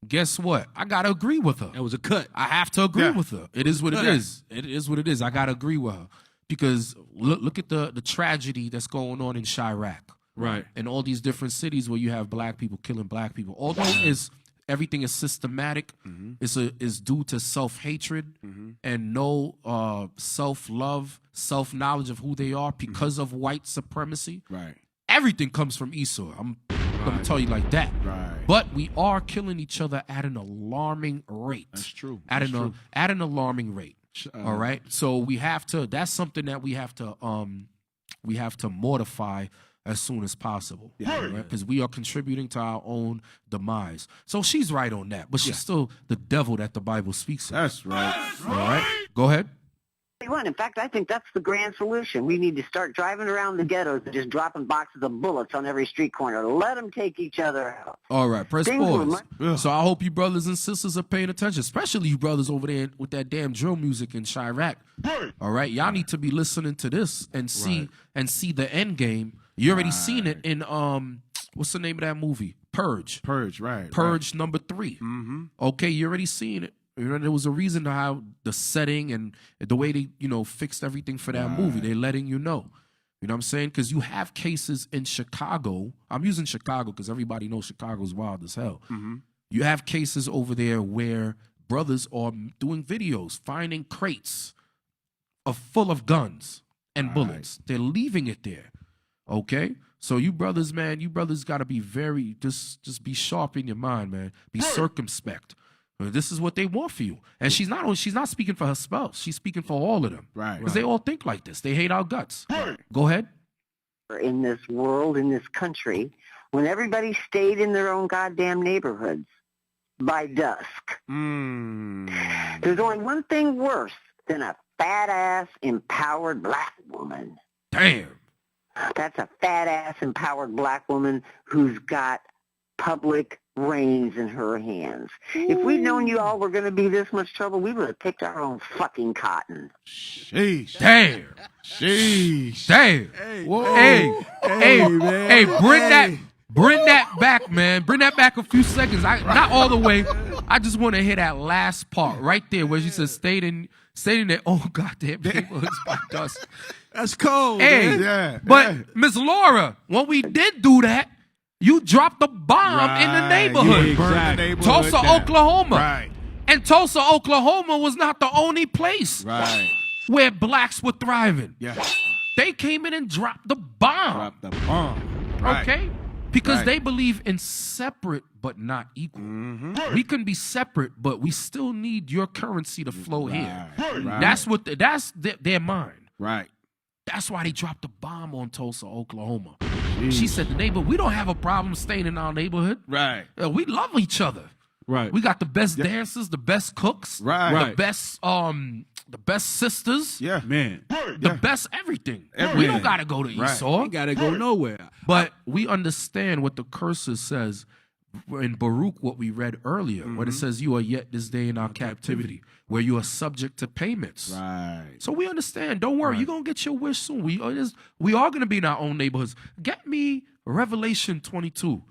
guess what? I gotta agree with her. That was a cut. I have to agree with her. It is what it is. It is what it is. I gotta agree with her. Because look at the tragedy that's going on in Chirac. Right. And all these different cities where you have black people killing black people. Although everything is systematic, is due to self-hatred and no self-love, self-knowledge of who they are because of white supremacy. Right. Everything comes from Esau. I'm going to tell you like that. Right. But we are killing each other at an alarming rate. That's true. At an alarming rate. All right. So we have to. That's something that we have to mortify as soon as possible. Yeah. Right? Because we are contributing to our own demise. So she's right on that, but she's still the devil that the Bible speaks of. That's right. All right. Go ahead. in fact, I think that's the grand solution. We need to start driving around the ghettos and just dropping boxes of bullets on every street corner. Let them take each other out. All right, press Things pause. So I hope you brothers and sisters are paying attention, especially you brothers over there with that damn drill music in Chirac. All right, y'all need to be listening to this and see the end game. You already seen it in what's the name of that movie? Purge. Purge, right. Purge number 3. Mm-hmm. Okay, you already seen it. You know, there was a reason to how the setting and the way they, fixed everything for that movie. They're letting you know. You know what I'm saying? Because you have cases in Chicago. I'm using Chicago because everybody knows Chicago's wild as hell. Mm-hmm. You have cases over there where brothers are doing videos, finding crates full of guns and bullets. They're leaving it there. Okay? So you brothers, man, got to be very, just be sharp in your mind, man. Be circumspect. This is what they want for you. And she's not speaking for her spouse. She's speaking for all of them. Right. Because they all think like this. They hate our guts. Go ahead. In this world, in this country, when everybody stayed in their own goddamn neighborhoods by dusk. There's only one thing worse than a fat-ass, empowered black woman. Damn. That's a fat-ass, empowered black woman who's got public reins in her hands. If we'd known you all were going to be this much trouble, we would have picked our own fucking cotton. Sheesh. Damn. Sheesh. Damn. Hey, bring that back, man. Bring that back a few seconds. Not all the way. I just want to hear that last part right there where she says, stayed in their own goddamn neighborhoods by dusk. That's cold. Hey, man. But Miss Laura, when we did do that, you dropped the bomb in the neighborhood. Exactly. Tulsa, Oklahoma. Right. And Tulsa, Oklahoma was not the only place Right. where blacks were thriving. Yeah. They came in and dropped the bomb. Right. Okay? Because Right. they believe in separate but not equal. We can be separate, but we still need your currency to flow here. Right. That's their mind. Right. That's why they dropped the bomb on Tulsa, Oklahoma. She said, the neighbor, we don't have a problem staying in our neighborhood. Right. We love each other. Right. We got the best dancers, the best cooks, Right. the best sisters. Yeah. Man. The best everything. We don't gotta go to Esau. We gotta go nowhere. But we understand what the curses says in Baruch, what we read earlier, when it says you are yet this day in our captivity, where you are subject to payments. Right. So we understand. Don't worry, you're gonna get your wish soon. We are gonna be in our own neighborhoods. Get me Revelation 22.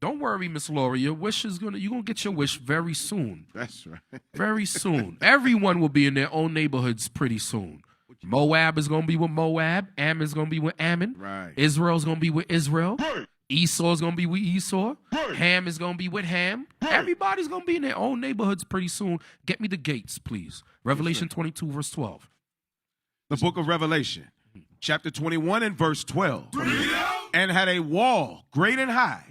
Don't worry, Miss Laura. Your wish is you're gonna get your wish very soon. That's right. Very soon. Everyone will be in their own neighborhoods pretty soon. Moab is gonna be with Moab. Ammon is gonna be with Ammon. Right. Israel's gonna be with Israel. Esau's gonna be with Esau. Ham is gonna be with Ham. Everybody's gonna be in their own neighborhoods pretty soon. Get me the gates, please. Revelation 22, verse 12. The book of Revelation, chapter 21 and verse 12. And had a wall great and high,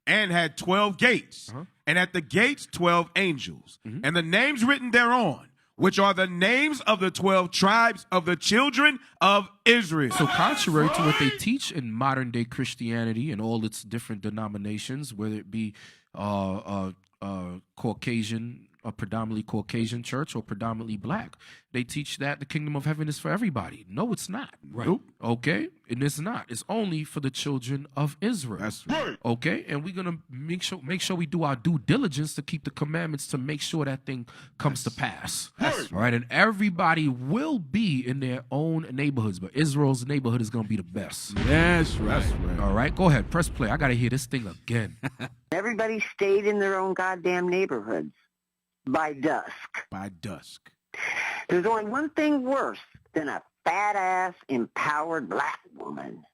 and had 12 gates, and at the gates 12 angels, and the names written thereon, which are the names of the 12 tribes of the children of Israel. So contrary to what they teach in modern day Christianity and all its different denominations, whether it be Caucasian, a predominantly Caucasian church or predominantly black, they teach that the kingdom of heaven is for everybody. No, it's not. Right. Nope. Okay? And it's not. It's only for the children of Israel. That's right. Okay? And we're gonna make sure we do our due diligence to keep the commandments to make sure that thing comes to pass. That's all right. And everybody will be in their own neighborhoods, but Israel's neighborhood is gonna be the best. That's right. All right, go ahead, press play. I gotta hear this thing again. Everybody stayed in their own goddamn neighborhoods by dusk. By dusk. There's only one thing worse than a fat-ass, empowered black woman.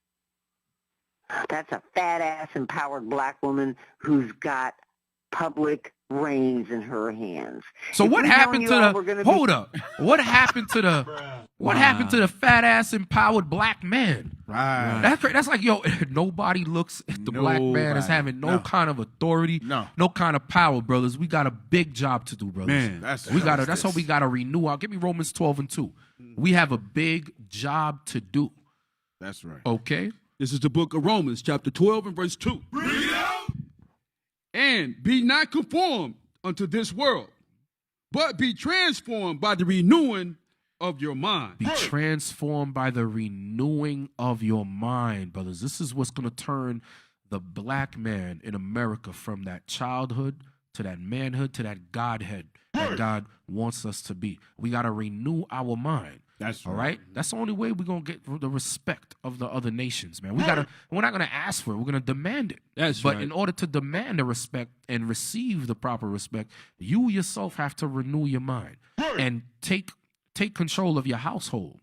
That's a fat-ass, empowered black woman who's got public reins in her hands. So If what we happened know to you all the were gonna hold be- up? What happened to the fat ass empowered black man? Right. That's like, yo, nobody looks at the black man as Nobody. having no No. kind of authority, no kind of power, brothers. We got a big job to do, brothers. Man, that's how we gotta renew our. Give me Romans 12 and 2. We have a big job to do. That's right. Okay? This is the book of Romans, chapter 12 and verse 2. And be not conformed unto this world, but be transformed by the renewing of your mind. Be transformed by the renewing of your mind, brothers. This is what's going to turn the black man in America from that childhood to that manhood to that godhead that God wants us to be. We got to renew our mind. That's all right. That's the only way we're gonna get the respect of the other nations, man. We're not gonna ask for it. We're gonna demand it. But in order to demand the respect and receive the proper respect, you yourself have to renew your mind and take control of your household.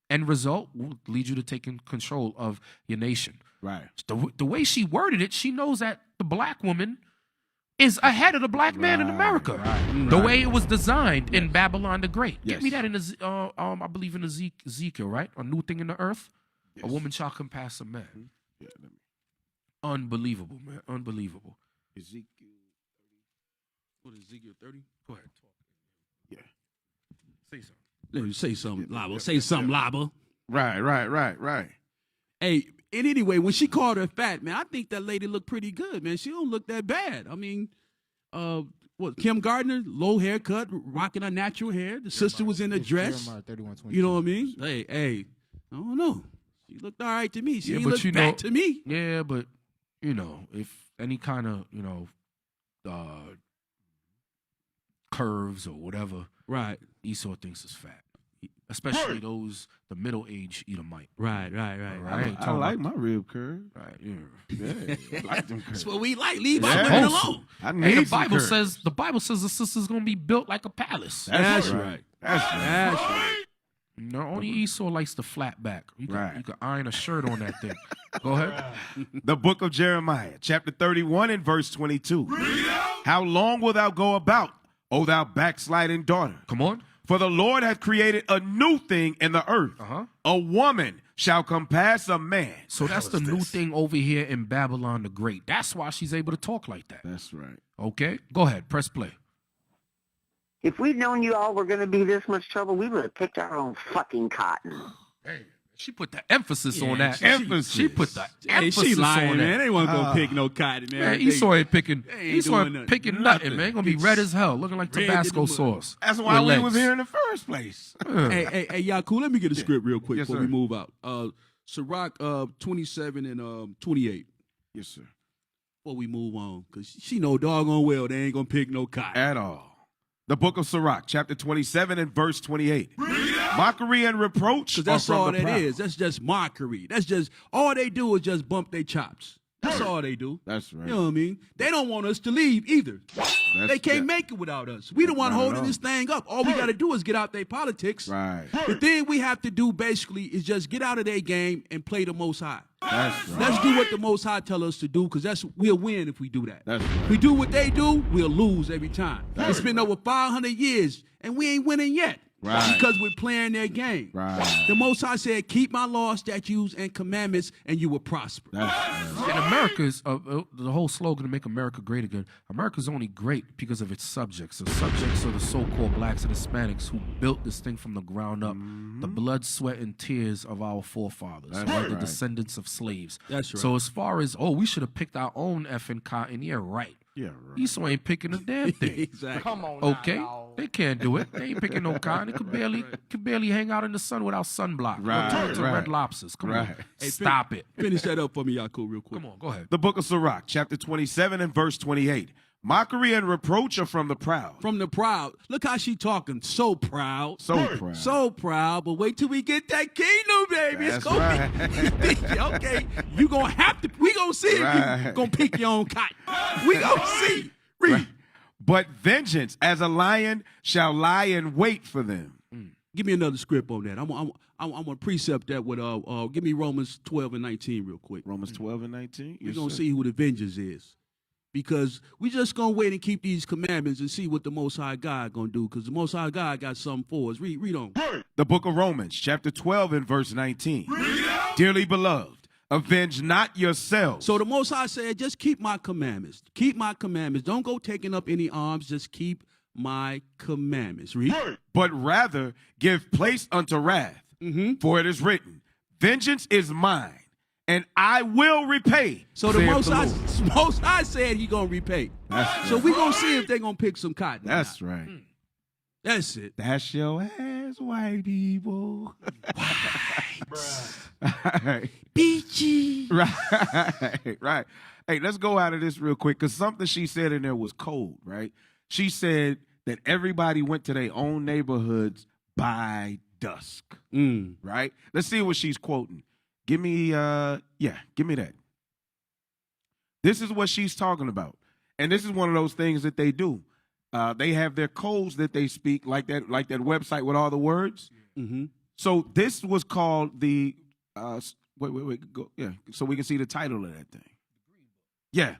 End result will lead you to taking control of your nation. Right. The way she worded it, she knows that the black woman is ahead of the black man in America. The way it was designed in Babylon the Great. Get me that in I believe in Ezekiel, right? A new thing in the earth. A woman shall compass a man. Yeah, Unbelievable, man. Unbelievable. Ezekiel. What is Ezekiel 30? Go ahead. Yeah. Say something. Let me say something, Laba. Say something, Laba. Right. Hey, and anyway, when she called her fat, man, I think that lady looked pretty good, man. She don't look that bad. I mean, Kim Gardner, low haircut, rocking her natural hair. The sister was in a dress. Jeremiah 31:22. You know what I mean? Hey, I don't know. She looked all right to me. She ain't look fat to me. Yeah, but if any kind of curves or whatever, right? Esau thinks is fat, especially the middle-aged Edomite. Right. I like my rib curve. Right, yeah. I like them curves. That's what we like. Leave Yeah. our women alone. I Hey, need the some Bible curves. says the sister's gonna be built like a palace. That's right. That's right. No, only Esau likes the flat back. You can iron a shirt on that thing. Go ahead. The book of Jeremiah, chapter 31 and verse 22. How long wilt thou go about, O thou backsliding daughter? Come on. For the Lord hath created a new thing in the earth. A woman shall compass a man. So that's the new thing over here in Babylon the Great. That's why she's able to talk like that. That's right. Okay, go ahead, press play. If we'd known you all were going to be this much trouble, we would have picked our own fucking cotton. Hey, she put the emphasis on that. She put the Hey, emphasis she lying, on man. that. They wasn't gonna pick no cotton, man. Man, Esau ain't picking. ain't Esau doing ain't nothing. picking nothing, man. Gonna be red as hell, looking like Red Tabasco in the mud. sauce. That's why with we legs. was here in the first place. Hey, Yaku, let me get a script real quick Yes, before sir. we move out. Sirach 27 and 28. Yes, sir. Before we move on, because she know doggone well they ain't gonna pick no cotton. At all. The book of Sirach, chapter 27 and verse 28. Mockery and reproach Because are that's from all the that proud. is. That's just mockery. That's just, all they do is just bump their chops. That's all they do. That's right. You know what I mean? They don't want us to leave either. They can't make it without us. We the one Not at holding all. this thing up. All we got to do is get out their politics. Right. The thing we have to do basically is just get out of their game and play the Most High. That's right. Let's do what the Most High tell us to do, because we'll win if we do that. That's If right. we do what they do, we'll lose every time. It's been over 500 years, and we ain't winning yet. Right. Because we're playing their game. Right. The Most High said, keep my laws, statutes, and commandments, and you will prosper. In America's, the whole slogan to make America great again, America's only great because of its subjects. The subjects are the so-called blacks and Hispanics who built this thing from the ground up. The blood, sweat, and tears of our forefathers, That's right? The right. descendants of slaves. That's right. So as far as, we should have picked our own effing cotton, yeah, right. Yeah, right. Esau ain't picking a damn thing. Exactly. Come on Okay, now, they can't do it. They ain't picking no cotton. They could barely hang out in the sun without sunblock. Right, Turn to right. red lobsters. Come on, Hey, stop it. Finish that up for me, Yaku, real quick. Come on, go ahead. The book of Sirach, chapter 27 and verse 28. Mockery and reproach are from the proud. From the proud. Look how she talking. So proud. So proud. So proud. But wait till we get that kingdom, baby. That's It's gonna be okay. You gonna have to. We gonna see if Right. you gonna pick your own cotton. We gonna see. Read. But vengeance as a lion shall lie in wait for them. Give me another script on that. I'm gonna precept that with give me Romans 12 and 19 real quick. Romans 12 and 19. We're gonna see who the vengeance is. Because we just gonna wait and keep these commandments and see what the Most High God gonna do. Because the Most High God got something for us. Read on. The book of Romans, chapter 12 and verse 19. Dearly beloved, avenge not yourselves. So the Most High said, just keep my commandments. Keep my commandments. Don't go taking up any arms. Just keep my commandments. Read. But rather give place unto wrath. For it is written, vengeance is mine, and I will repay. So the saith Most High said he gonna repay. That's So right. we gonna see if they gonna pick some cotton. That's right. That's it. That's your ass, white people. Right. Beachy. Right. Hey, let's go out of this real quick, because something she said in there was cold, right? She said that everybody went to their own neighborhoods by dusk, right? Let's see what she's quoting. Give me that. This is what she's talking about. And this is one of those things that they do. They have their codes that they speak, like that website with all the words. So this was called the go, yeah, so we can see the title of that thing. Yeah.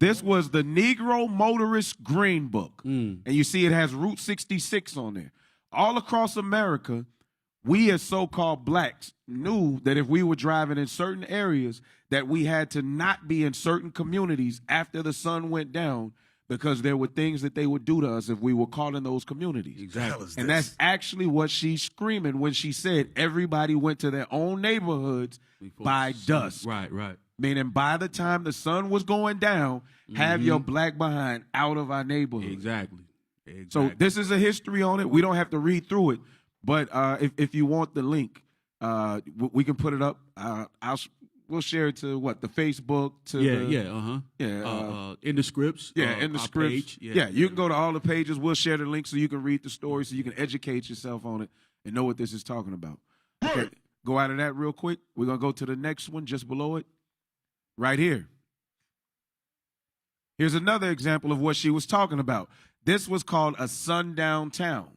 This was the Negro Motorist Green Book. And you see it has Route 66 on there. All across America, we as so-called blacks knew that if we were driving in certain areas, that we had to not be in certain communities after the sun went down, because there were things that they would do to us if we were caught in those communities. Exactly. And that's actually what she's screaming when she said everybody went to their own neighborhoods by dusk. Right. Meaning by the time the sun was going down, have your black behind out of our neighborhood. Exactly. So this is a history on it. We don't have to read through it. But if you want the link, we can put it up. We'll share it to the Facebook, to in the scripts. in the our scripts. page. You can go to all the pages. We'll share the link so you can read the story, so you can educate yourself on it and know what this is talking about. Okay, go out of that real quick. We're gonna go to the next one just below it, right here. Here's another example of what she was talking about. This was called a sundown town.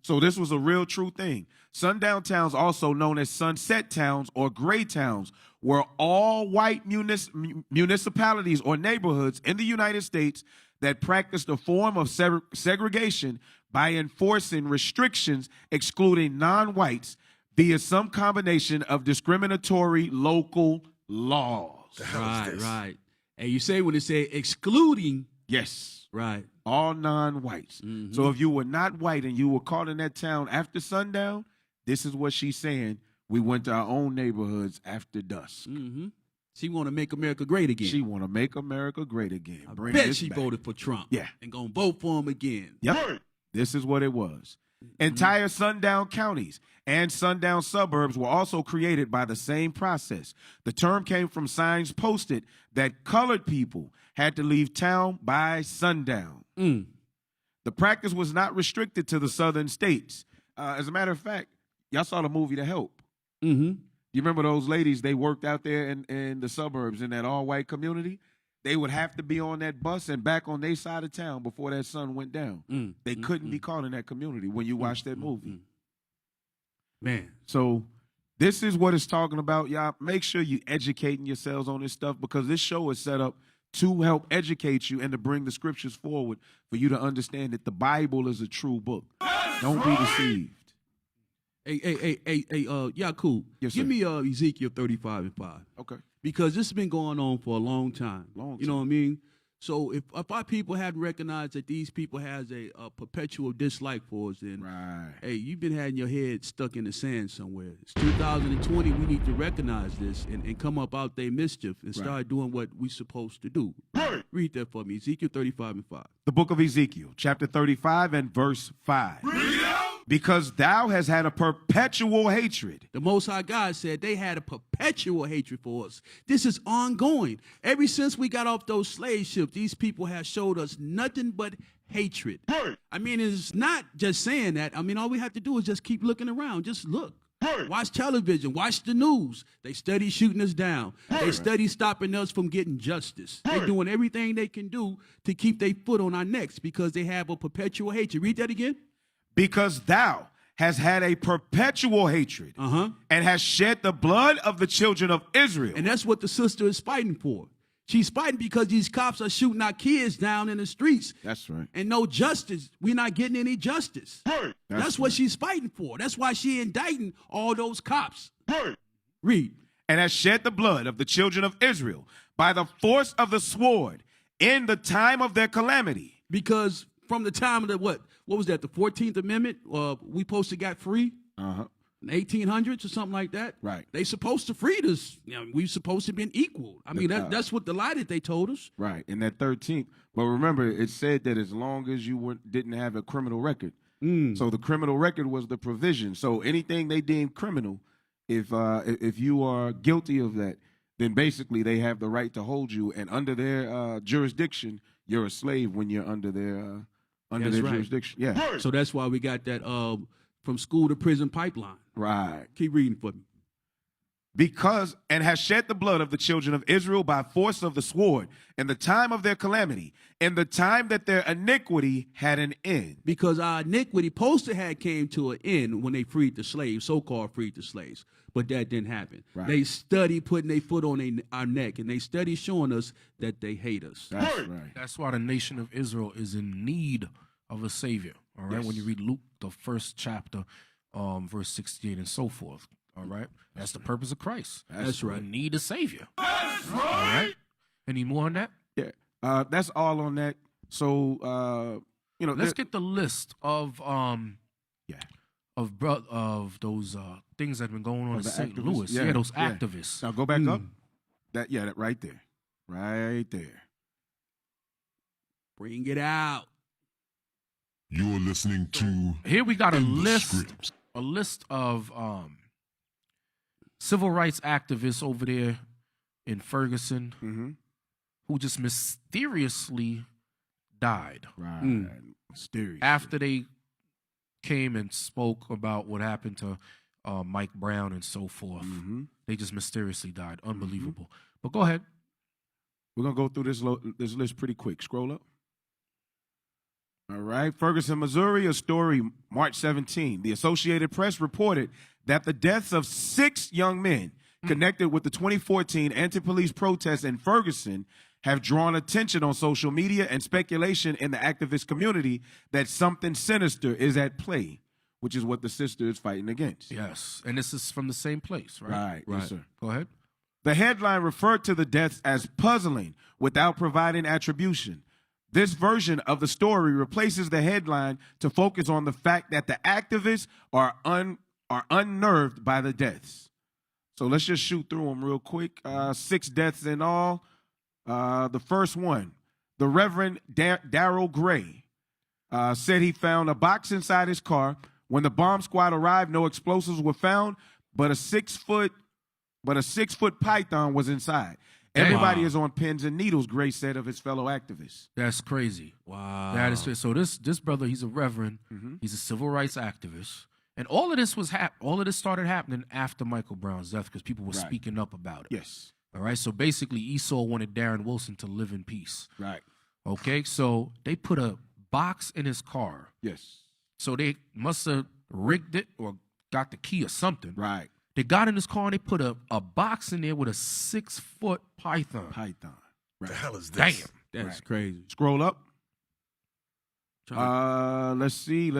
So this was a real true thing. Sundown towns, also known as sunset towns or gray towns, were all white municipalities or neighborhoods in the United States that practiced a form of segregation by enforcing restrictions excluding non-whites via some combination of discriminatory local laws. Right. And you say when it say excluding. Yes. Right. All non-whites. Mm-hmm. So if you were not white and you were caught in that town after sundown, this is what she's saying. We went to our own neighborhoods after dusk. Mm-hmm. She want to make America great again. She want to make America great again. I Bring bet this she back. voted for Trump. Yeah. And gonna vote for him again. Yep. This is what it was. Entire sundown counties and sundown suburbs were also created by the same process. The term came from signs posted that colored people had to leave town by sundown. The practice was not restricted to the southern states. As a matter of fact, y'all saw the movie The Help. Mm-hmm. You remember those ladies, they worked out there in the suburbs in that all-white community? They would have to be on that bus and back on their side of town before that sun went down. They couldn't be caught in that community when you watch that movie. Man. So this is what it's talking about, y'all. Make sure you educating yourselves on this stuff because this show is set up to help educate you and to bring the scriptures forward for you to understand that the Bible is a true book. Don't be deceived. Hey, Yakub, Yes, give sir. me Ezekiel 35:5. Okay. Because this has been going on for a long time. You know what I mean? So if our people hadn't recognized that these people has a perpetual dislike for us, then hey, you've been having your head stuck in the sand somewhere. It's 2020. We need to recognize this and come up out their mischief and start doing what we supposed to do. Read that for me, Ezekiel 35:5. The book of Ezekiel, chapter 35 and verse 5. Because thou hast had a perpetual hatred. The Most High God said they had a perpetual hatred for us. This is ongoing. Ever since we got off those slave ships, these people have showed us nothing but hatred. I mean, it's not just saying that. I mean, all we have to do is just keep looking around. Just look. Watch television. Watch the news. They study shooting us down. They study stopping us from getting justice. They're doing everything they can do to keep their foot on our necks because they have a perpetual hatred. Read that again. Because thou hast had a perpetual hatred and hast shed the blood of the children of Israel. And that's what the sister is fighting for. She's fighting because these cops are shooting our kids down in the streets. That's right. And no justice. We're not getting any justice. That's what she's fighting for. That's why she indicting all those cops. Read. And has shed the blood of the children of Israel by the force of the sword in the time of their calamity. Because from the time of the what was that, the 14th Amendment? We supposed to got free? In the 1800s or something like that? Right. They supposed to freed us. You know, we supposed to been equal. I mean, that's what the lie that they told us. Right, in that 13th. But remember, it said that as long as you didn't have a criminal record. So the criminal record was the provision. So anything they deemed criminal, if you are guilty of that, then basically they have the right to hold you. And under their jurisdiction, you're a slave when you're under their jurisdiction. Yeah. So that's why we got that from school to prison pipeline. Right. Keep reading for me. Because, and has shed the blood of the children of Israel by force of the sword in the time of their calamity, in the time that their iniquity had an end. Because our iniquity supposed to have came to an end when they freed the slaves, so-called freed the slaves. But that didn't happen. Right. They study putting their foot on our neck, and they study showing us that they hate us. That's right. That's why the nation of Israel is in need of a savior. All right. Yes. When you read Luke, the first chapter, verse 68 and so forth. All right. That's the purpose of Christ. That's right. We need a savior. That's right. All right. Any more on that? Yeah. That's all on that. So let's get the list of those things that have been going on in St. Louis. Yeah, those activists. Now go back up. That right there. Right there. Bring it out. You're listening to Here we got a In the list Scripts. of civil rights activists over there in Ferguson who just mysteriously died. Right. Mysterious. After they came and spoke about what happened to Mike Brown and so forth. They just mysteriously died. Unbelievable. But go ahead. We're going to go through this list pretty quick. Scroll up. All right. Ferguson, Missouri, a story, March 17. The Associated Press reported that the deaths of 6 young men connected with the 2014 anti-police protests in Ferguson have drawn attention on social media and speculation in the activist community that something sinister is at play, which is what the sister is fighting against. Yes, and this is from the same place, right? Right. Yes, sir. Go ahead. The headline referred to the deaths as puzzling without providing attribution. This version of the story replaces the headline to focus on the fact that the activists are unnerved by the deaths. So let's just shoot through them real quick. 6 deaths in all. The first one, the Reverend Darrell Gray, said he found a box inside his car. When the bomb squad arrived, no explosives were found, but a 6-foot python was inside. Everybody is on pins and needles, Gray said of his fellow activists. That's crazy. Wow. That is so. This brother, he's a reverend. He's a civil rights activist, and all of this started happening after Michael Brown's death because people were speaking up about it. Yes. All right. So basically, Esau wanted Darren Wilson to live in peace. Right. Okay. So they put a box in his car. Yes. So they must have rigged it or got the key or something. Right. They got in his car and they put a box in there with a 6-foot python. Right. The hell is this? Damn. That's crazy. Scroll up. Let's see.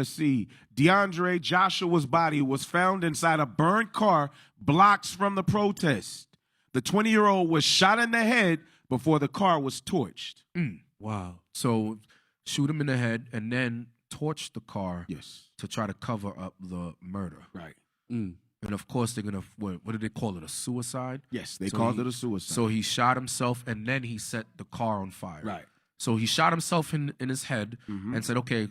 DeAndre Joshua's body was found inside a burned car blocks from the protest. The 20-year-old was shot in the head before the car was torched. Wow. So shoot him in the head and then torch the car to try to cover up the murder. Right. And of course, they're going to, what do they call it, a suicide? Yes, they called it a suicide. So he shot himself and then he set the car on fire. Right. So he shot himself in his head and said, okay,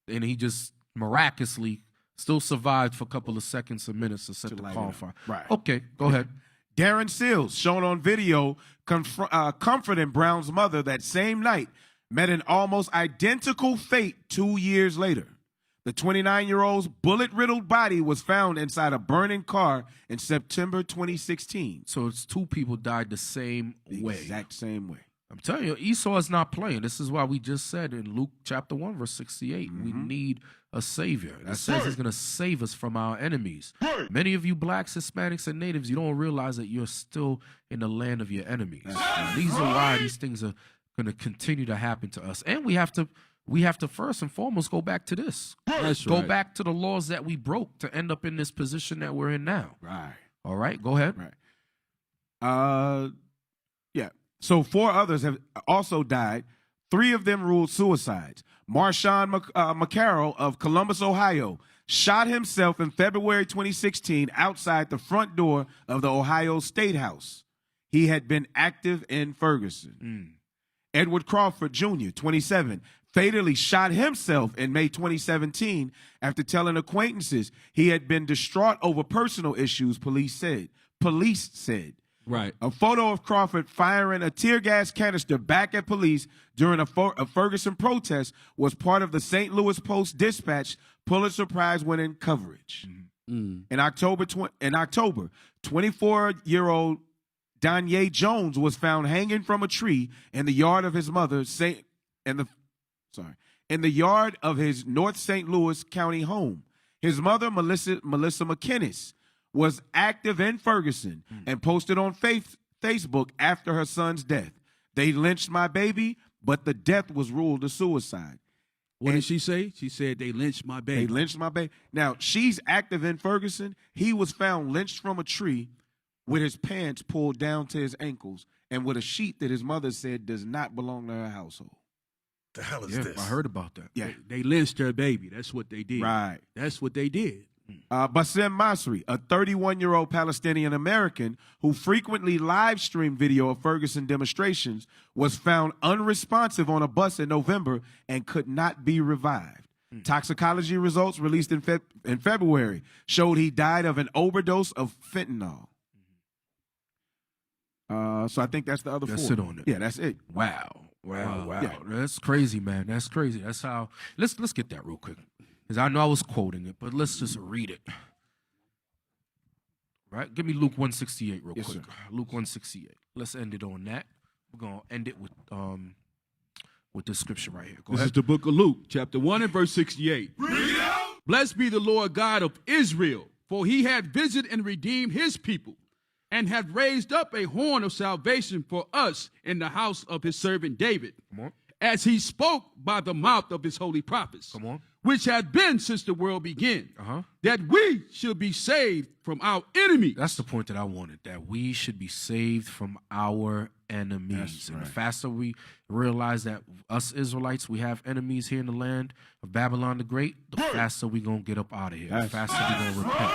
and he just miraculously still survived for a couple of seconds or minutes to set the car on fire. Right. Okay, go ahead. Darren Seals, shown on video, comforting Brown's mother that same night, met an almost identical fate 2 years later. The 29-year-old's bullet-riddled body was found inside a burning car in September 2016. So it's 2 people died the same way. Exact same way. I'm telling you, Esau is not playing. This is why we just said in Luke chapter 1, verse 68, we need a savior. That says he's going to save us from our enemies. Many of you blacks, Hispanics, and natives, you don't realize that you're still in the land of your enemies. These are why these things are going to continue to happen to us. And we have to first and foremost go back to this. Go back to the laws that we broke to end up in this position that we're in now. Right. All right, go ahead. Right. Yeah. So 4 others have also died. 3 of them ruled suicides. Marshawn McCarroll of Columbus, Ohio, shot himself in February 2016 outside the front door of the Ohio State House. He had been active in Ferguson. Edward Crawford Jr., 27, fatally shot himself in May 2017 after telling acquaintances he had been distraught over personal issues, police said. Right. A photo of Crawford firing a tear gas canister back at police during a Ferguson protest was part of the St. Louis Post-Dispatch Pulitzer Prize-winning coverage. In October, 24-year-old Danye Jones was found hanging from a tree in the yard of his mother, in the yard of his North St. Louis County home. His mother, Melissa McKinnis, was active in Ferguson and posted on Facebook after her son's death. They lynched my baby, but the death was ruled a suicide. What did she say? She said they lynched my baby. They lynched my baby. Now, she's active in Ferguson. He was found lynched from a tree with his pants pulled down to his ankles and with a sheet that his mother said does not belong to her household. The hell is this? I heard about that. Yeah. They lynched her baby. That's what they did. Right. That's what they did. Bassem Masri, a 31-year-old Palestinian American who frequently live streamed video of Ferguson demonstrations, was found unresponsive on a bus in November and could not be revived. Toxicology results released in February showed he died of an overdose of fentanyl. So I think that's the other 4. That's it on it. Yeah, that's it. Wow. Yeah. That's crazy, man. That's crazy. That's how. Let's get that real quick, because I know I was quoting it, but let's just read it. Right? Give me Luke 168 real quick. Sir. Luke 168. Let's end it on that. We're gonna end it with this scripture right here. Go This ahead. is the book of Luke, chapter 1 and verse 68. Blessed be the Lord God of Israel, for he hath visited and redeemed his people, and hath raised up a horn of salvation for us in the house of his servant David. Come on. As he spoke by the mouth of his holy prophets. Come on. Which had been since the world began. Uh-huh. That we should be saved from our enemies. That's the point that I wanted, that we should be saved from our enemies. That's and right. the faster we realize that us Israelites, we have enemies here in the land of Babylon the Great, the faster we going to get up out of here. The faster we going to repent.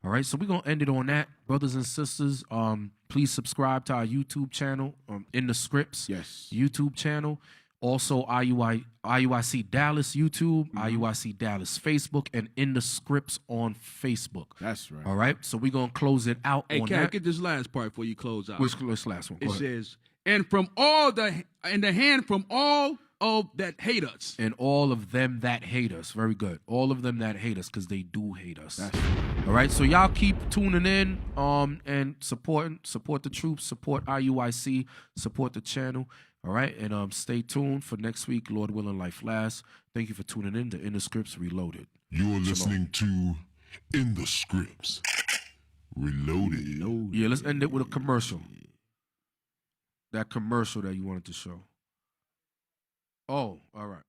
All right, so we're going to end it on that. Brothers and sisters, please subscribe to our YouTube channel, In the Scripts YouTube channel. Also, IUIC Dallas YouTube, IUIC Dallas Facebook, and In the Scripts on Facebook. That's right. All right, so we're going to close it out Hey, on can I that. get this last part before you close out? Which last one? Go It ahead. says, and from all the hand from all of that hate us. And all of them that hate us. Very good. All of them that hate us, because they do hate us. All right, so y'all keep tuning in and support the troops, support IUIC, support the channel. All right, and stay tuned for next week, Lord willing, life lasts. Thank you for tuning in to In the Scripts Reloaded. You're listening to In the Scripts Reloaded. Yeah, let's end it with a commercial. That commercial that you wanted to show. Oh, all right.